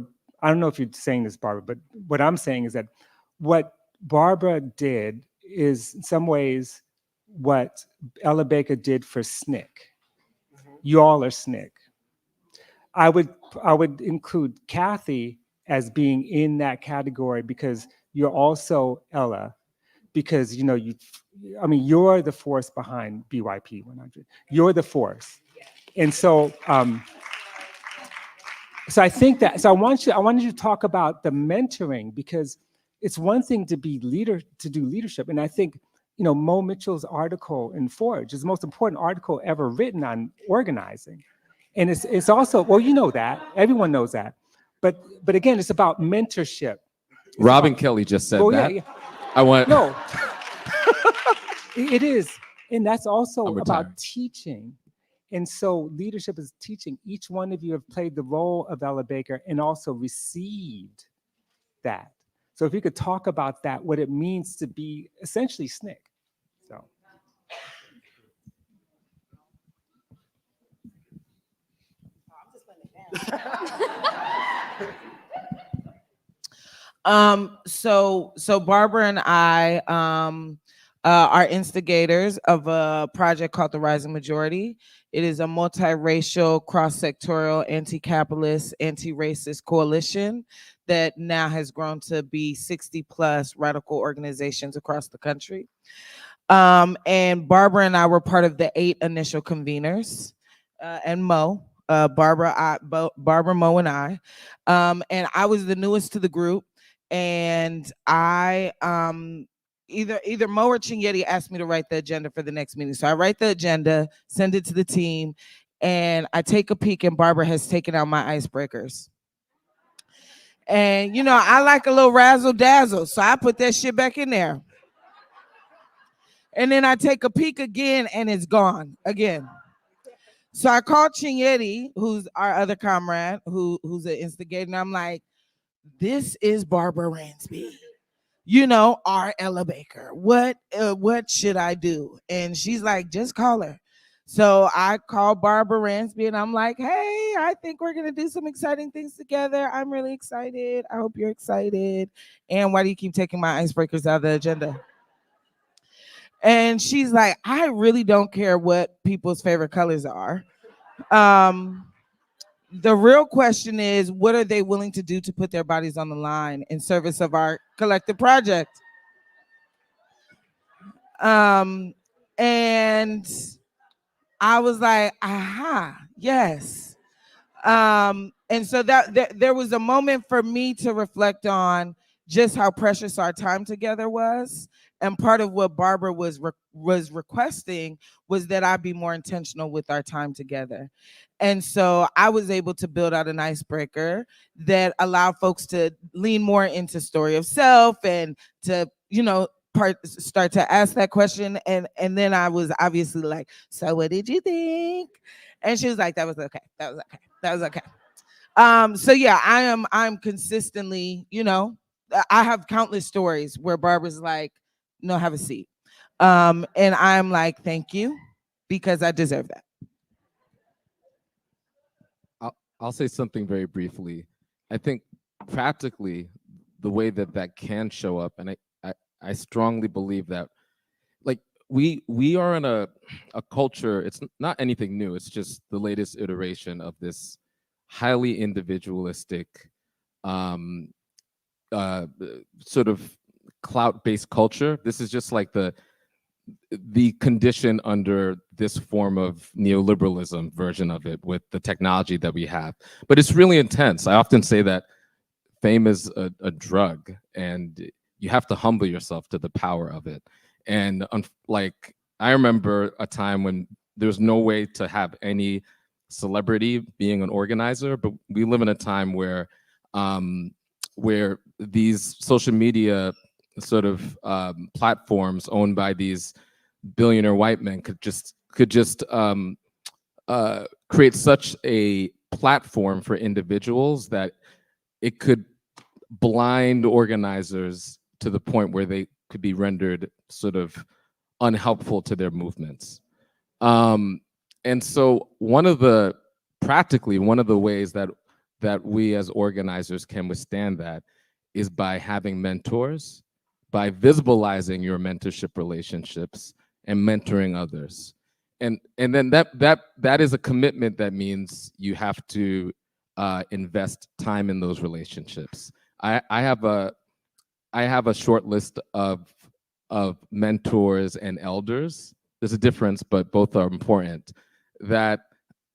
I don't know if you're saying this, Barbara, but what I'm saying is that what Barbara did is in some ways what Ella Baker did for SNCC. You all are SNCC. I would include Cathy as being in that category, because you're also Ella, because you're the force behind BYP 100. You're the force, and so I think that. So I wanted you to talk about the mentoring, because it's one thing to be to do leadership, and I think Mo Mitchell's article in Forge is the most important article ever written on organizing, and it's also that everyone knows that. But again, it's about mentorship. Robin Kelly just said that. Yeah. I want. No, it is. And that's also I'm about retired. teaching. And so leadership is teaching. Each one of you have played the role of Ella Baker and also received that. So if you could talk about that, what it means to be essentially SNCC. So. So Barbara and I are instigators of a project called the Rising Majority. It is a multiracial, cross-sectorial, anti-capitalist, anti-racist coalition that now has grown to be 60 plus radical organizations across the country. And Barbara and I were part of the 8 initial conveners, and Mo, Barbara, Mo, and I. And I was the newest to the group. And I either Mo or Chinyeti asked me to write the agenda for the next meeting. So I write the agenda, send it to the team, and I take a peek, and Barbara has taken out my icebreakers. And you know, I like a little razzle dazzle, so I put that shit back in there. And then I take a peek again and it's gone again. So I called Chinyeti, who's our other comrade, who's an instigator, and I'm like, this is Barbara Ransby, you know, our Ella Baker. What should I do? And she's like, just call her. So I called Barbara Ransby and I'm like, hey, I think we're gonna do some exciting things together. I'm really excited. I hope you're excited. And why do you keep taking my icebreakers out of the agenda? And she's like, I really don't care what people's favorite colors are. The real question is, what are they willing to do to put their bodies on the line in service of our collective project? And I was like, aha, yes. And so that there was a moment for me to reflect on just how precious our time together was. And part of what Barbara was requesting was that I be more intentional with our time together. And so I was able to build out an icebreaker that allowed folks to lean more into story of self and to, you know, start to ask that question. And then I was obviously like, so what did you think? And she was like, that was okay. That was okay. That was okay. So yeah, I'm consistently, you know, I have countless stories where Barbara's like, no, have a seat. And I'm like, thank you, because I deserve that. I'll say something very briefly. I think practically the way that can show up, and I strongly believe that, like, we are in a culture, it's not anything new, it's just the latest iteration of this highly individualistic sort of clout-based culture. This is just like the condition under this form of neoliberalism version of it with the technology that we have. But it's really intense. I often say that fame is a drug, and you have to humble yourself to the power of it. And like, I remember a time when there's no way to have any celebrity being an organizer, but we live in a time where these social media sort of platforms owned by these billionaire white men could just create such a platform for individuals that it could blind organizers to the point where they could be rendered sort of unhelpful to their movements. And so practically one of the ways that we as organizers can withstand that is by having mentors, by visibilizing your mentorship relationships and mentoring others. And then that is a commitment that means you have to invest time in those relationships. I have a short list of mentors and elders. There's a difference, but both are important. That,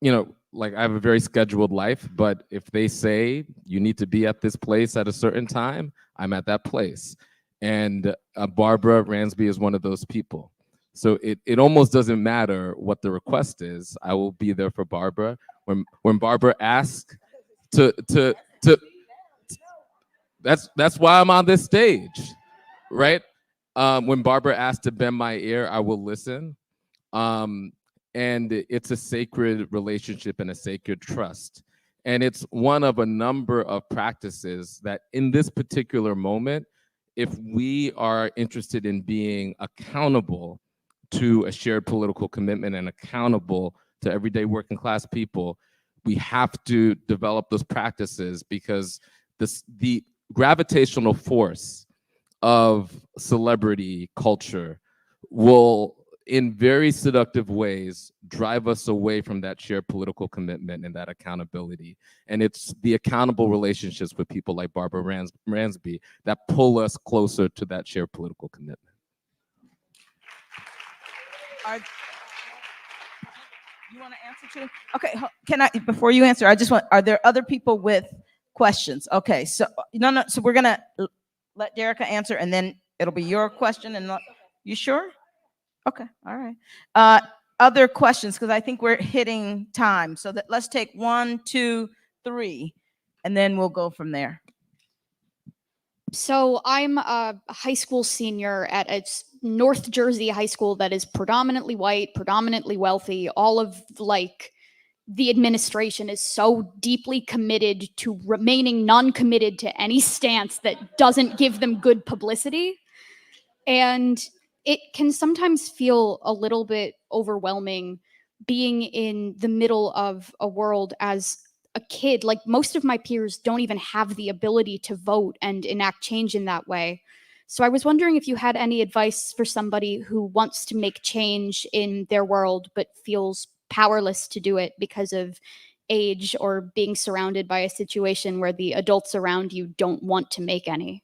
you know, like, I have a very scheduled life, but if they say you need to be at this place at a certain time, I'm at that place. And Barbara Ransby is one of those people. So it almost doesn't matter what the request is. I will be there for Barbara. When Barbara asks that's why I'm on this stage, right? When Barbara asks to bend my ear, I will listen. And it's a sacred relationship and a sacred trust. And it's one of a number of practices that in this particular moment, if we are interested in being accountable to a shared political commitment and accountable to everyday working class people, we have to develop those practices, because the gravitational force of celebrity culture will, in very seductive ways, drive us away from that shared political commitment and that accountability. And it's the accountable relationships with people like Barbara Ransby that pull us closer to that shared political commitment. You want to answer too? Okay, can I, before you answer, are there other people with questions? Okay, so no, so we're gonna let Derica answer, and then it'll be your question. And you sure? Okay, all right. Other questions, because I think we're hitting time. So let's take 1, 2, 3, and then we'll go from there. So I'm a high school senior at a North Jersey high school that is predominantly white, predominantly wealthy. All of like the administration is so deeply committed to remaining non-committed to any stance that doesn't give them good publicity. And it can sometimes feel a little bit overwhelming being in the middle of a world as a kid. Like most of my peers don't even have the ability to vote and enact change in that way. So I was wondering if you had any advice for somebody who wants to make change in their world but feels powerless to do it because of age or being surrounded by a situation where the adults around you don't want to make any.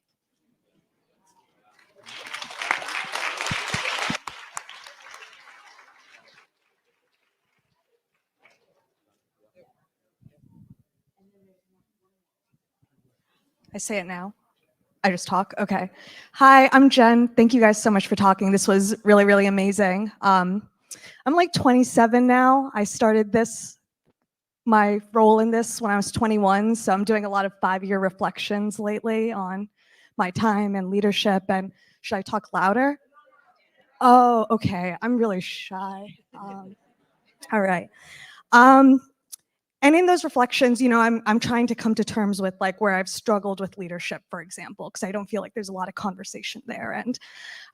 I say it now. I just talk. Okay. Hi, I'm Jen. Thank you guys so much for talking. This was really, really amazing. I'm like 27 now. I started my role in this when I was 21. So I'm doing a lot of 5-year reflections lately on my time and leadership. And should I talk louder? Oh, okay. I'm really shy. All right. And in those reflections, you know, I'm trying to come to terms with like where I've struggled with leadership, for example, because I don't feel like there's a lot of conversation there. And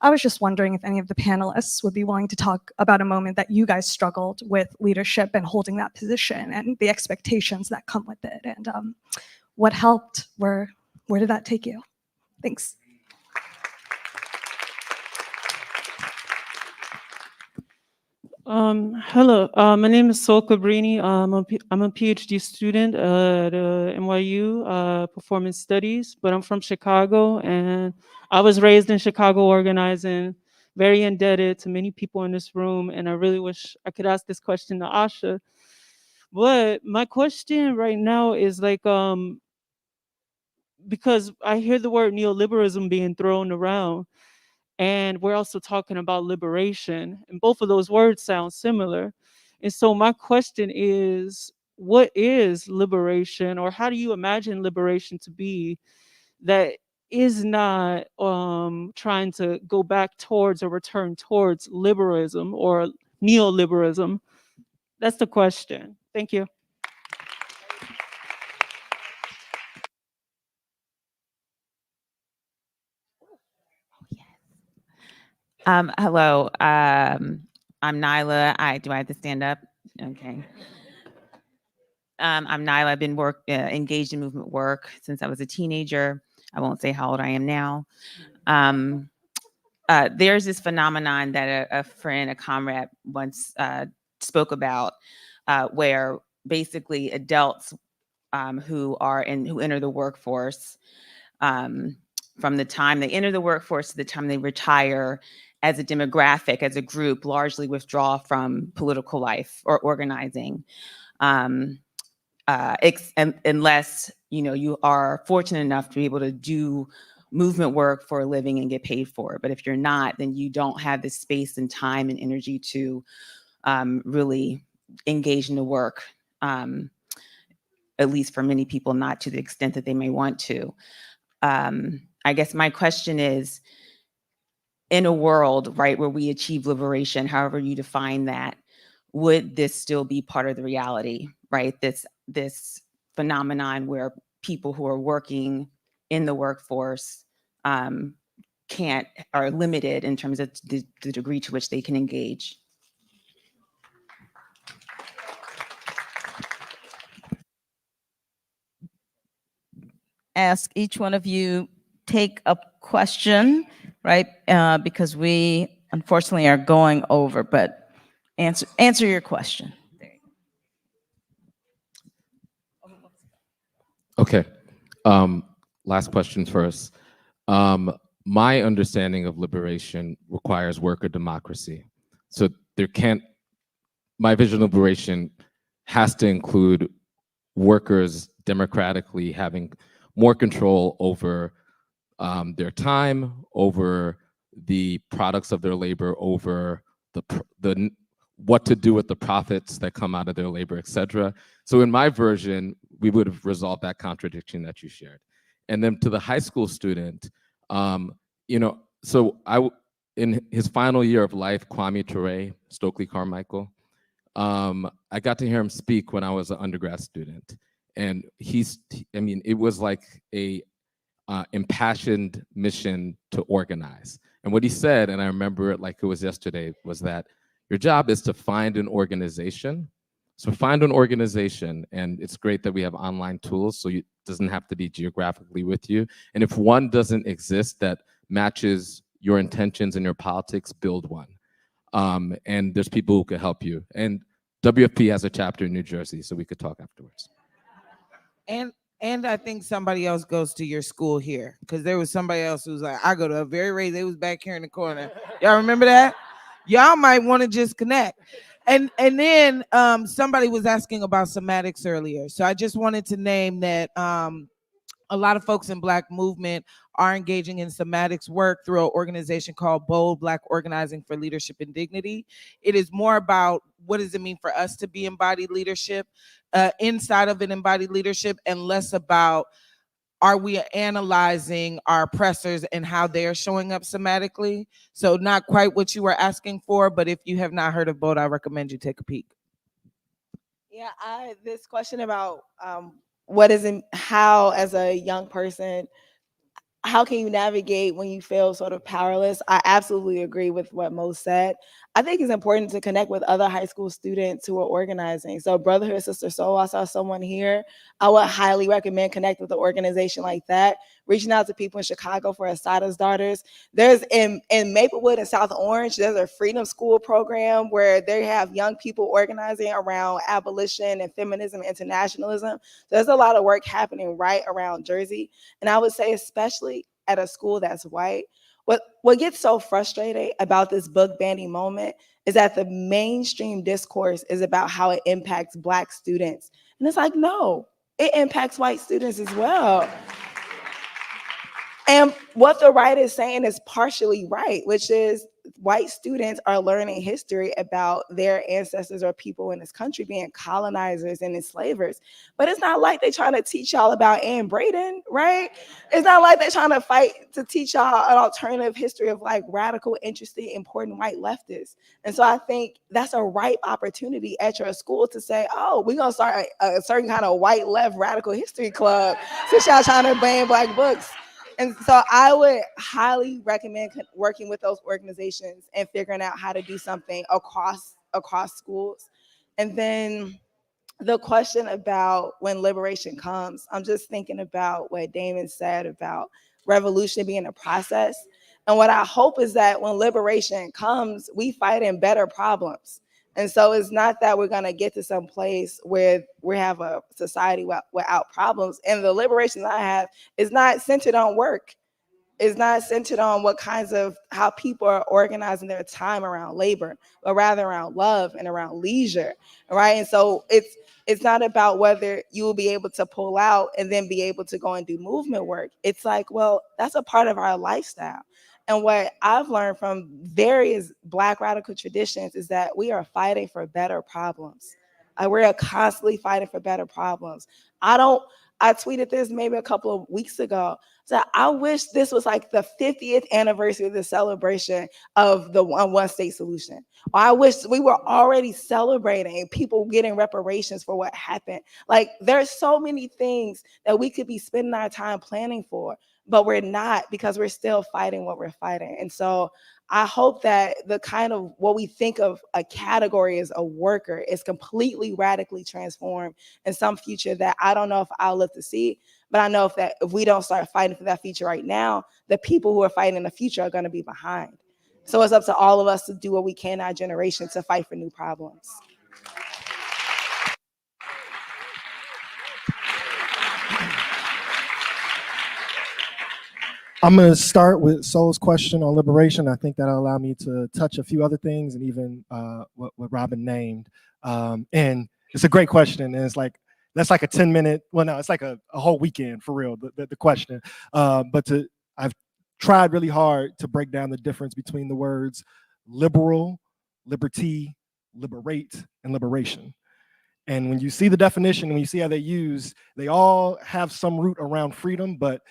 I was just wondering if any of the panelists would be willing to talk about a moment that you guys struggled with leadership and holding that position and the expectations that come with it, and what helped. Where did that take you? Thanks. Hello, my name is Sol Cabrini. I'm a PhD student at NYU, Performance Studies, but I'm from Chicago, and I was raised in Chicago organizing, very indebted to many people in this room, and I really wish I could ask this question to Asha. But my question right now is like, because I hear the word neoliberalism being thrown around, and we're also talking about liberation, and both of those words sound similar. And so my question is, what is liberation, or how do you imagine liberation to be that is not trying to go back towards or return towards liberalism or neoliberalism? That's the question. Thank you. Hello, I'm Nyla. Do I have to stand up? Okay. I'm Nyla. I've been engaged in movement work since I was a teenager. I won't say how old I am now. There's this phenomenon that a friend, a comrade once spoke about, where basically adults who enter the workforce, from the time they enter the workforce to the time they retire, as a demographic, as a group, largely withdraw from political life or organizing, unless you are fortunate enough to be able to do movement work for a living and get paid for it. But if you're not, then you don't have the space and time and energy to really engage in the work. At least for many people, not to the extent that they may want to. I guess my question is, in a world, right, where we achieve liberation, however you define that, would this still be part of the reality, right? This phenomenon where people who are working in the workforce are limited in terms of the degree to which they can engage. Ask each one of you, take a question, right? Because we unfortunately are going over, but answer your question. Okay. Last question first. My understanding of liberation requires worker democracy. So my vision of liberation has to include workers democratically having more control over their time, over the products of their labor, over what to do with the profits that come out of their labor, et cetera. So in my version, we would have resolved that contradiction that you shared. And then to the high school student, you know, so in his final year of life, Kwame Ture, Stokely Carmichael, I got to hear him speak when I was an undergrad student. And I mean, it was like a impassioned mission to organize. And what he said, and I remember it like it was yesterday, was that your job is to find an organization. So find an organization, and it's great that we have online tools, so it doesn't have to be geographically with you. And if one doesn't exist that matches your intentions and your politics, build one. And there's people who can help you. And WFP has a chapter in New Jersey, so we could talk afterwards. And I think somebody else goes to your school here, because there was somebody else who was like, I go to a very raised, they was back here in the corner. Y'all remember that? Y'all might want to just connect. And then somebody was asking about somatics earlier. So I just wanted to name that a lot of folks in Black movement are engaging in somatics work through an organization called Bold Black Organizing for Leadership and Dignity. It is more about what does it mean for us to be embodied leadership inside of an embodied leadership, and less about are we analyzing our oppressors and how they're showing up somatically. So not quite what you were asking for, but if you have not heard of Bold, I recommend you take a peek. Yeah, this question about how, as a young person, how can you navigate when you feel sort of powerless? I absolutely agree with what Mo said. I think it's important to connect with other high school students who are organizing. So Brotherhood, Sister Soul, I saw someone here. I would highly recommend connect with an organization like that. Reaching out to people in Chicago for Asada's Daughters. There's in Maplewood and South Orange, there's a Freedom School program where they have young people organizing around abolition and feminism, internationalism. There's a lot of work happening right around Jersey. And I would say, especially at a school that's white, what gets so frustrating about this book banning moment is that the mainstream discourse is about how it impacts Black students. And it's like, no, it impacts white students as well. And what the writer is saying is partially right, which is white students are learning history about their ancestors or people in this country being colonizers and enslavers. But it's not like they're trying to teach y'all about Anne Braden, right? It's not like they're trying to fight to teach y'all an alternative history of like radical, interesting, important white leftists. And so I think that's a ripe opportunity at your school to say, oh, we're gonna start a certain kind of white left radical history club since y'all trying to ban Black books. And so I would highly recommend working with those organizations and figuring out how to do something across schools. And then the question about when liberation comes, I'm just thinking about what Damon said about revolution being a process. And what I hope is that when liberation comes, we fight in better problems. And so it's not that we're going to get to some place where we have a society without problems. And the liberation I have is not centered on work. It's not centered on how people are organizing their time around labor, but rather around love and around leisure, right? And so it's not about whether you will be able to pull out and then be able to go and do movement work. It's like, well, that's a part of our lifestyle. And what I've learned from various Black radical traditions is that we are fighting for better problems. We're constantly fighting for better problems. I tweeted this maybe a couple of weeks ago. So I wish this was like the 50th anniversary of the celebration of the one state solution. Or I wish we were already celebrating people getting reparations for what happened. Like there's so many things that we could be spending our time planning for, but we're not, because we're still fighting what we're fighting. And so I hope that the kind of what we think of a category as a worker is completely radically transformed in some future that I don't know if I'll live to see, but I know if we don't start fighting for that future right now, the people who are fighting in the future are going to be behind. So it's up to all of us to do what we can in our generation to fight for new problems. I'm going to start with Soul's question on liberation. I think that'll allow me to touch a few other things and even what Robin named. And it's a great question. And it's like, that's like a 10-minute, well, no, it's like a whole weekend for real, the question. I've tried really hard to break down the difference between the words liberal, liberty, liberate, and liberation. And when you see the definition, when you see how they all have some root around freedom, but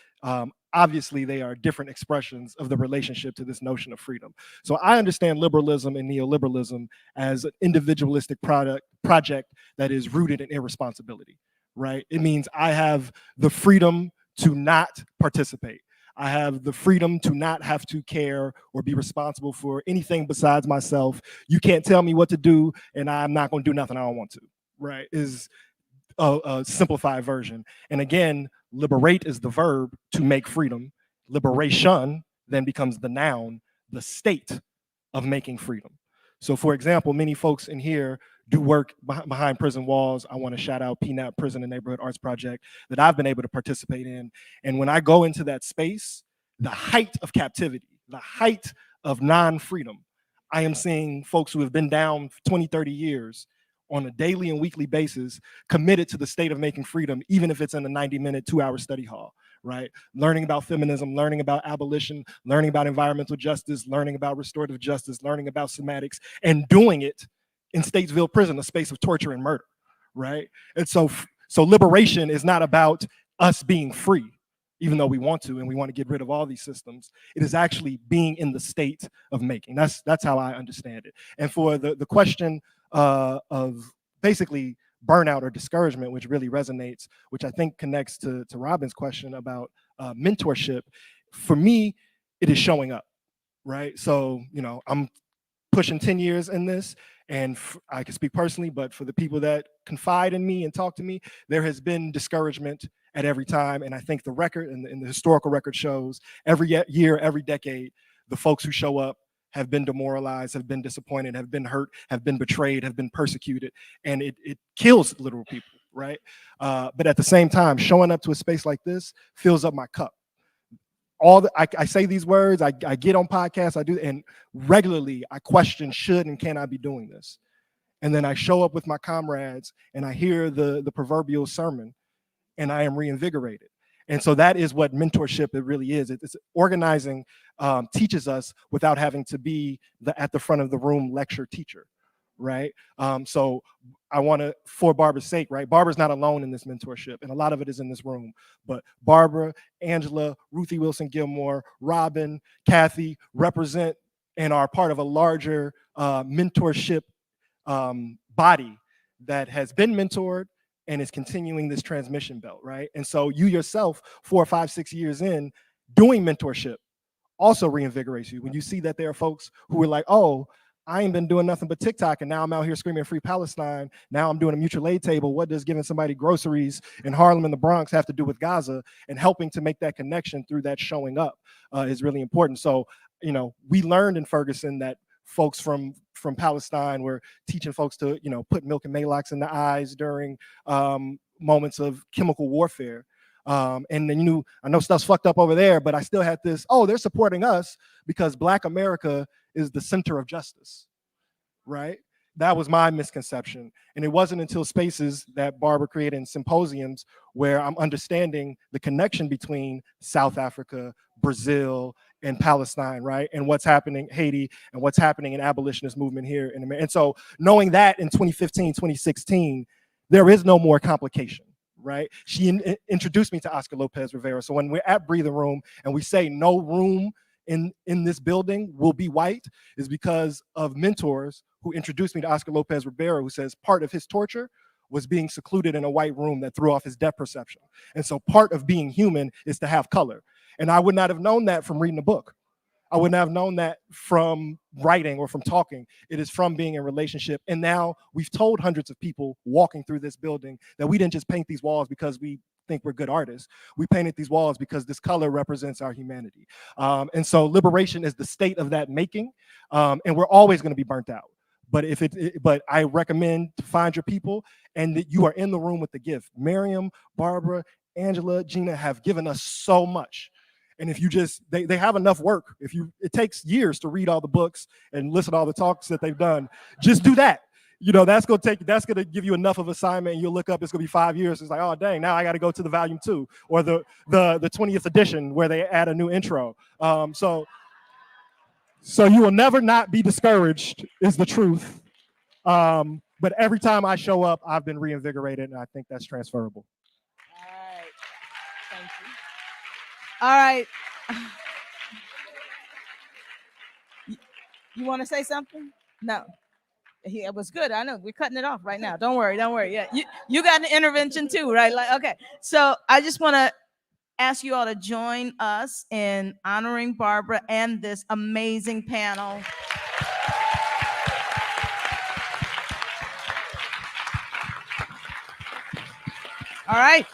Obviously they are different expressions of the relationship to this notion of freedom. So I understand liberalism and neoliberalism as an individualistic project that is rooted in irresponsibility, right? It means I have the freedom to not participate. I have the freedom to not have to care or be responsible for anything besides myself. You can't tell me what to do, and I'm not going to do nothing I don't want to, right? Is a simplified version. And again, liberate is the verb, to make freedom. Liberation then becomes the noun, the state of making freedom. So for example, many folks in here do work behind prison walls. I want to shout out PNAP, Prison and Neighborhood Arts Project, that I've been able to participate in. And when I go into that space, the height of captivity, the height of non-freedom, I am seeing folks who have been down for 20, 30 years on a daily and weekly basis, committed to the state of making freedom, even if it's in a 90-minute, 2-hour study hall, right? Learning about feminism, learning about abolition, learning about environmental justice, learning about restorative justice, learning about semantics, and doing it in Statesville Prison, a space of torture and murder, right? And so liberation is not about us being free, even though we want to, and we want to get rid of all these systems. It is actually being in the state of making. That's how I understand it. And for the question of basically burnout or discouragement, which really resonates, which I think connects to Robin's question about mentorship, for me, it is showing up, right? So, I'm pushing 10 years in this, and I can speak personally, but for the people that confide in me and talk to me, there has been discouragement at every time. And I think the record and the historical record shows every year, every decade, the folks who show up have been demoralized, have been disappointed, have been hurt, have been betrayed, have been persecuted, and it kills literal people, right? But at the same time, showing up to a space like this fills up my cup. I say these words, I get on podcasts, I do, and regularly I question should and can I be doing this? And then I show up with my comrades and I hear the proverbial sermon and I am reinvigorated. And so that is what mentorship it really is. It's organizing teaches us without having to be at the front of the room lecture teacher, right? So I want to, for Barbara's sake, right? Barbara's not alone in this mentorship, and a lot of it is in this room. But Barbara, Angela, Ruthie Wilson Gilmore, Robin, Cathy represent and are part of a larger mentorship body that has been mentored and is continuing this transmission belt, right? And so you yourself, 4, 5, 6 years in, doing mentorship also reinvigorates you. When you see that there are folks who are like, oh, I ain't been doing nothing but TikTok, and now I'm out here screaming free Palestine. Now I'm doing a mutual aid table. What does giving somebody groceries in Harlem and the Bronx have to do with Gaza? And helping to make that connection through that showing up is really important. So, we learned in Ferguson that folks from Palestine were teaching folks to, put milk and Maalox in the eyes during moments of chemical warfare. And then, I know stuff's fucked up over there, but I still had this, they're supporting us because Black America is the center of justice, right? That was my misconception. And it wasn't until spaces that Barbara created in symposiums where I'm understanding the connection between South Africa, Brazil, and Palestine, right? And what's happening, Haiti, and what's happening in abolitionist movement here in America. And so knowing that in 2015, 2016, there is no more complication, right? She introduced me to Oscar Lopez Rivera. So when we're at Breathing Room and we say no room in this building will be white, is because of mentors who introduced me to Oscar Lopez Rivera, who says part of his torture was being secluded in a white room that threw off his depth perception. And so part of being human is to have color. And I would not have known that from reading a book. I wouldn't have known that from writing or from talking. It is from being in relationship. And now we've told hundreds of people walking through this building that we didn't just paint these walls because we think we're good artists. We painted these walls because this color represents our humanity. And so liberation is the state of that making. And we're always going to be burnt out. But but I recommend to find your people and that you are in the room with the gift. Miriam, Barbara, Angela, Gina have given us so much. And if you just, they have enough work. It takes years to read all the books and listen to all the talks that they've done. Just do that. That's going to give you enough of assignment, and you'll look up, it's going to be 5 years. It's like, oh, dang, now I got to go to the volume 2 or the 20th edition where they add a new intro. So you will never not be discouraged is the truth. But every time I show up, I've been reinvigorated, and I think that's transferable. All right. Thank you. All right. You want to say something? No. It was good. I know we're cutting it off right now. Don't worry. Don't worry. Yeah. You got an intervention too, right? Like, okay. So I just want to ask you all to join us in honoring Barbara and this amazing panel. All right.